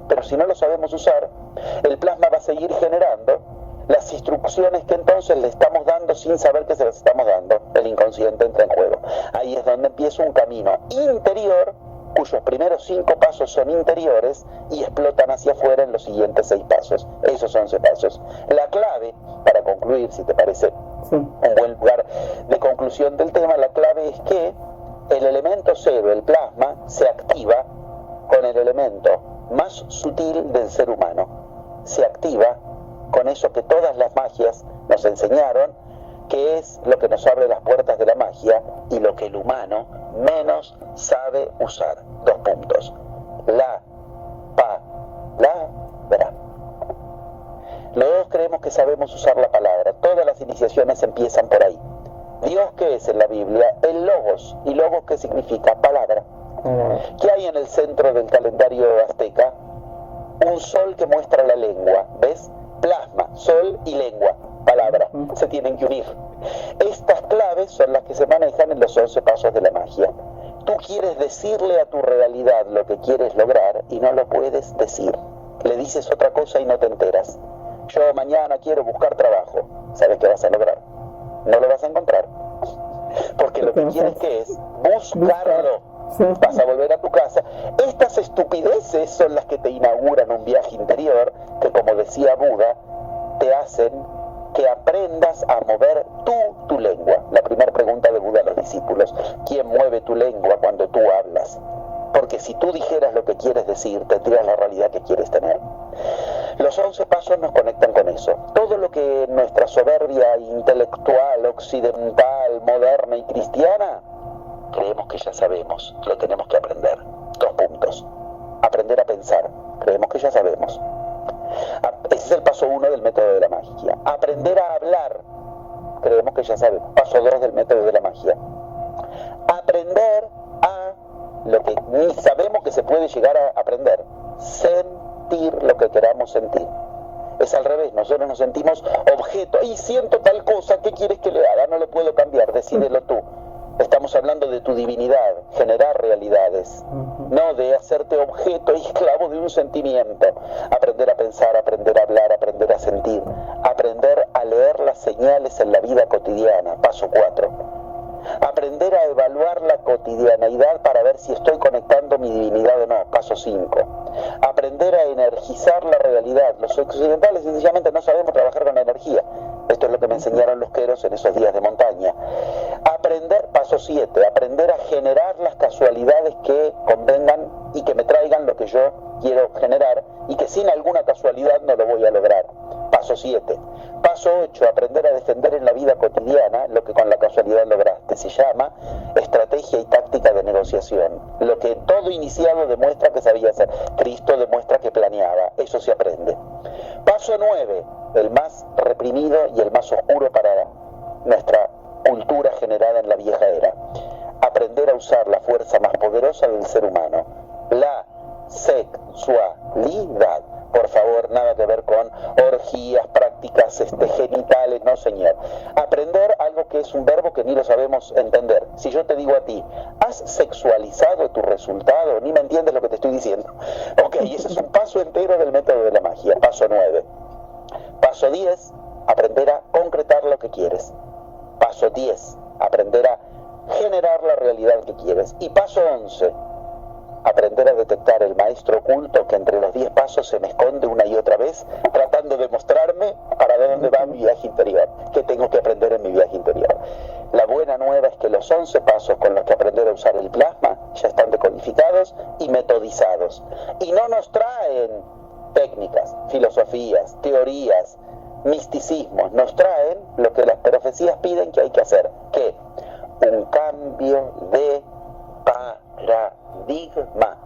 B: pero si no lo sabemos usar, el plasma va a seguir generando las instrucciones que entonces le estamos dando sin saber que se las estamos dando. El inconsciente entra en juego. Ahí es donde empieza un camino interior, cuyos primeros 5 pasos son interiores y explotan hacia afuera en los siguientes 6 pasos. Esos 11 pasos. La clave, para concluir, si te parece un buen lugar de conclusión del tema, la clave es que el elemento cero, el plasma, se activa con el elemento más sutil del ser humano. Se activa con eso que todas las magias nos enseñaron, que es lo que nos abre las puertas de la magia y lo que el humano menos sabe usar. 2 puntos. La palabra. Los dos creemos que sabemos usar la palabra. Todas las iniciaciones empiezan por ahí. Dios, ¿qué es en la Biblia? El logos. ¿Y logos qué significa? Palabra. ¿Qué hay en el centro del calendario azteca? Un sol que muestra la lengua. ¿Ves? Plasma, sol y lengua, palabra, se tienen que unir. Estas claves son las que se manejan en los 11 pasos de la magia. Tú quieres decirle a tu realidad lo que quieres lograr y no lo puedes decir. Le dices otra cosa y no te enteras. yo mañana quiero buscar trabajo. ¿Sabes qué vas a lograr? No lo vas a encontrar. Porque lo que quieres que es buscarlo. Vas a volver a tu casa. Estas estupideces son las que te inauguran un viaje interior que, como decía Buda, te hacen que aprendas a mover tu lengua. La primera pregunta de Buda a los discípulos: ¿quién mueve tu lengua cuando tú hablas? Porque si tú dijeras lo que quieres decir, tendrías la realidad que quieres tener. Los 11 pasos nos conectan con eso. Todo lo que nuestra soberbia intelectual, occidental, moderna y cristiana creemos que ya sabemos, lo tenemos que aprender. 2 puntos. Aprender a pensar. Creemos que ya sabemos. Ese es el paso 1 del método de la magia. Aprender a hablar. Creemos que ya sabemos. Paso 2 del método de la magia. Aprender a lo que ni sabemos que se puede llegar a aprender. Sentir lo que queramos sentir. Es al revés, nosotros nos sentimos objeto. Y siento tal cosa, ¿qué quieres que le haga? No lo puedo cambiar, decídelo tú. Estamos hablando de tu divinidad, generar realidades, no de hacerte objeto y esclavo de un sentimiento. Aprender a pensar, aprender a hablar, aprender a sentir, aprender a leer las señales en la vida cotidiana. Paso 4. Aprender a evaluar la cotidianeidad para ver si estoy conectando mi divinidad o no. Paso 5. Aprender a energizar la realidad. Los occidentales sencillamente no sabemos trabajar con la energía. Esto es lo que me enseñaron los queros en esos días de montaña. Aprender, paso 7, aprender a generar las casualidades que convengan y que me traigan lo que yo quiero generar y que sin alguna casualidad no lo voy a lograr. Paso 7. Paso 8, aprender a defender en la vida cotidiana lo que con la casualidad lograste. Se llama estrategia y táctica de negociación. Lo que todo iniciado demuestra que sabía hacer. Cristo demuestra que planeaba. Eso se aprende. Paso 9, el más reprimido y el más oscuro para nuestra cultura generada en la vieja era. Aprender a usar la fuerza más poderosa del ser humano. La sexualidad. Por favor, nada que ver con orgías, prácticas genitales, no señor. Aprender algo que es un verbo que ni lo sabemos entender. Si yo te digo a ti, ¿has sexualizado tu resultado? Ni me entiendes lo que te estoy diciendo. Ok, ese es un paso entero del método de la magia. Paso 9. Paso 10, aprender a concretar lo que quieres. Paso 10, aprender a generar la realidad que quieres. Y paso 11, aprender a detectar el maestro oculto que entre los 10 pasos se me esconde una y otra vez, tratando de mostrarme para dónde va mi viaje interior, qué tengo que aprender en mi viaje interior. La buena nueva es que los 11 pasos con los que aprender a usar el plasma ya están decodificados y metodizados. Y no nos traen técnicas, filosofías, teorías, misticismos, nos traen lo que las profecías piden que hay que hacer. ¿Qué? Un cambio de paradigma.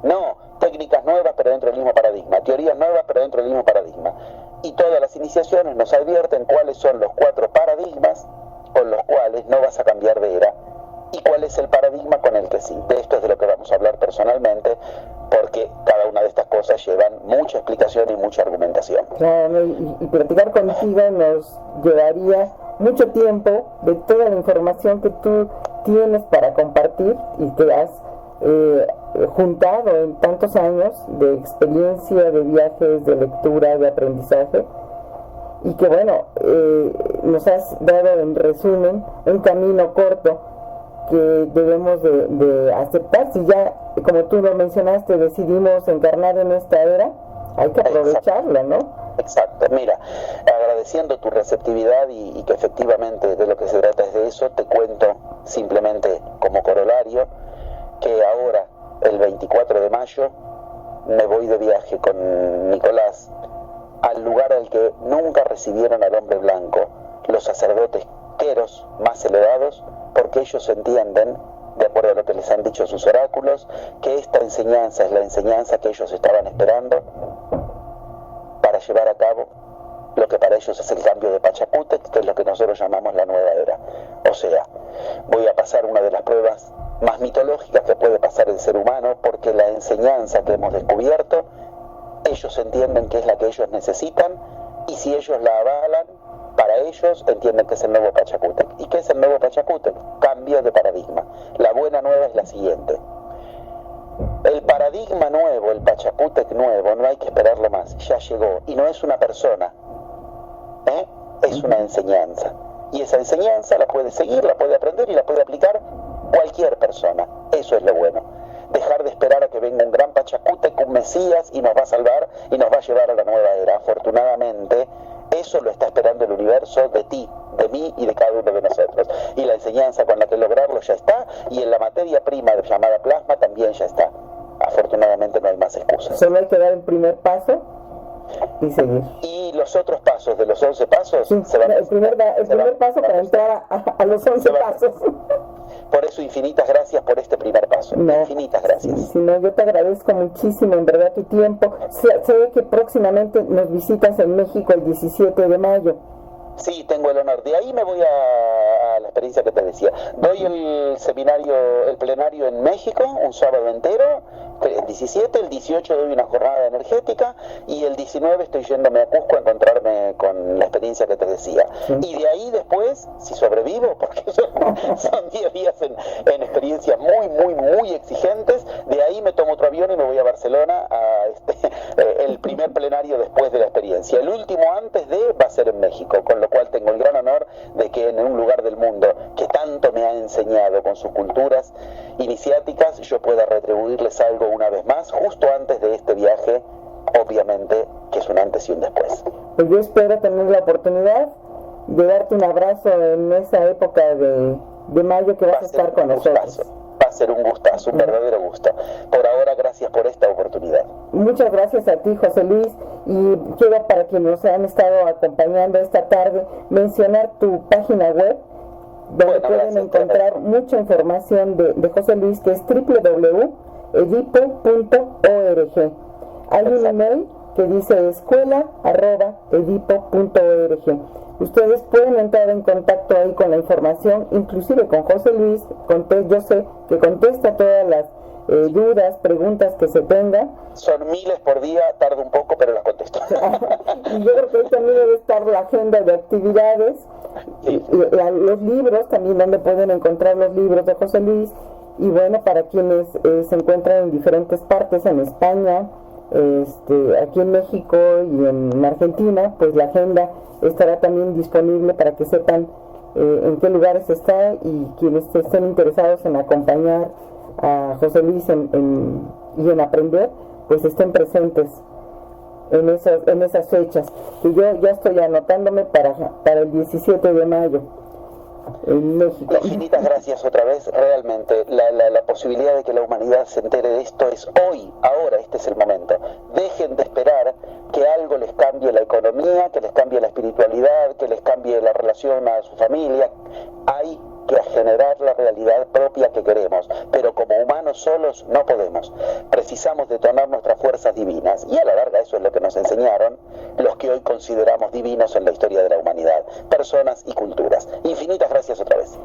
B: No técnicas nuevas pero dentro del mismo paradigma, teorías nuevas pero dentro del mismo paradigma. Y todas las iniciaciones nos advierten cuáles son los 4 paradigmas con los cuales no vas a cambiar de era y cuál es el paradigma con el que sí. De esto es de lo que vamos a hablar personalmente, porque cada una de estas cosas llevan mucha explicación y mucha argumentación.
A: Claro, y platicar contigo nos llevaría mucho tiempo de toda la información que tú tienes para compartir y que has juntado en tantos años de experiencia, de viajes, de lectura, de aprendizaje, y que bueno, nos has dado en resumen un camino corto que debemos de aceptar. Si ya, como tú lo mencionaste, decidimos encarnar en esta era, hay que aprovecharla, ¿no?
B: Exacto, mira, agradeciendo tu receptividad y que efectivamente de lo que se trata es de eso, te cuento simplemente como corolario que ahora, el 24 de mayo, me voy de viaje con Nicolás al lugar al que nunca recibieron al hombre blanco los sacerdotes queros más elevados, porque ellos entienden, de acuerdo a lo que les han dicho sus oráculos, que esta enseñanza es la enseñanza que ellos estaban esperando para llevar a cabo lo que para ellos es el cambio de Pachacútec, que es lo que nosotros llamamos la nueva era. O sea, voy a pasar una de las pruebas más mitológicas que puede pasar el ser humano, porque la enseñanza que hemos descubierto, ellos entienden que es la que ellos necesitan, y si ellos la avalan, para ellos entienden que es el nuevo Pachacútec. ¿Y qué es el nuevo Pachacútec? Cambio de paradigma. La buena nueva es la siguiente. El paradigma nuevo, el Pachacútec nuevo, no hay que esperarlo más, ya llegó. Y no es una persona, es una enseñanza. Y esa enseñanza la puede seguir, la puede aprender y la puede aplicar cualquier persona. Eso es lo bueno. Dejar de esperar a que venga un gran Pachacútec, un Mesías, y nos va a salvar y nos va a llevar a la nueva era. Afortunadamente, eso lo está esperando el universo de ti, de mí y de cada uno de nosotros. Y la enseñanza con la que lograrlo ya está, y en la materia prima llamada plasma también ya está. Afortunadamente no hay más excusas.
A: Solo hay que dar el primer paso y seguir.
B: Y los otros pasos de los 11 pasos se van
A: el primer paso para entrar a los 11 pasos.
B: Por eso infinitas gracias por este primer paso.
A: No,
B: infinitas gracias.
A: Si no, yo te agradezco muchísimo, en verdad, tu tiempo. Sé que próximamente nos visitas en México el 17 de mayo.
B: Sí, tengo el honor. De ahí me voy a la experiencia que te decía. Doy el seminario, el plenario en México, un sábado entero, el 17, el 18 doy una jornada energética y el 19 estoy yéndome a Cusco a encontrarme con la experiencia que te decía. Sí. Y de ahí después, si sobrevivo, porque son 10 días en experiencias muy exigentes, de ahí me tomo otro avión y me voy a Barcelona a el primer plenario después de la experiencia. El último antes de va a ser en México, con lo cual tengo el gran honor de que en un lugar del mundo que tanto me ha enseñado con sus culturas iniciáticas, yo pueda retribuirles algo una vez más, justo antes de este viaje, obviamente, que es un antes y un después.
A: Pues yo espero tener la oportunidad de darte un abrazo en esa época de mayo que vas a estar con nosotros.
B: Va a ser un gustazo, un verdadero gusto. Por ahora, gracias por esta oportunidad.
A: Muchas gracias a ti, José Luis, y quiero, para quienes nos han estado acompañando esta tarde, mencionar tu página web, donde pueden encontrar mucha información de José Luis, que es www.edipo.org. Hay un email que dice escuela@edipo.org. Ustedes pueden entrar en contacto ahí con la información, inclusive con José Luis. Yo sé que contesta todas las dudas, preguntas que se tengan.
B: Son miles por día, tarda un poco, pero las contesto.
A: Y yo creo que ahí también debe estar la agenda de actividades, sí. Los libros también, donde pueden encontrar los libros de José Luis. Y bueno, para quienes se encuentran en diferentes partes, en España, aquí en México y en Argentina, pues la agenda estará también disponible para que sepan en qué lugares está, y quienes estén interesados en acompañar a José Luis y en aprender, pues estén presentes en esas fechas, que yo ya estoy anotándome para el 17 de mayo en México.
B: Infinitas gracias otra vez. Realmente la posibilidad de que la humanidad se entere de esto es hoy, ahora, este es el momento. Dejen de esperar que algo les cambie la economía, que les cambie la espiritualidad, que les cambie la relación a su familia. Hay que generar la realidad propia que queremos, pero como humanos solos no podemos. Precisamos detonar nuestras fuerzas divinas, y a la larga eso es lo que nos enseñaron los que hoy consideramos divinos en la historia de la humanidad, personas y culturas. Infinitas gracias otra vez.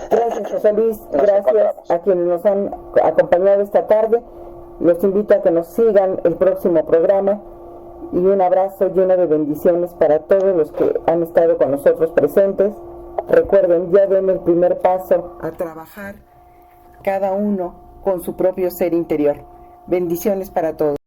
A: Gracias, José Luis. Gracias a quienes nos han acompañado esta tarde. Los invito a que nos sigan el próximo programa, y un abrazo lleno de bendiciones para todos los que han estado con nosotros presentes. Recuerden, ya den el primer paso a trabajar cada uno con su propio ser interior. Bendiciones para todos.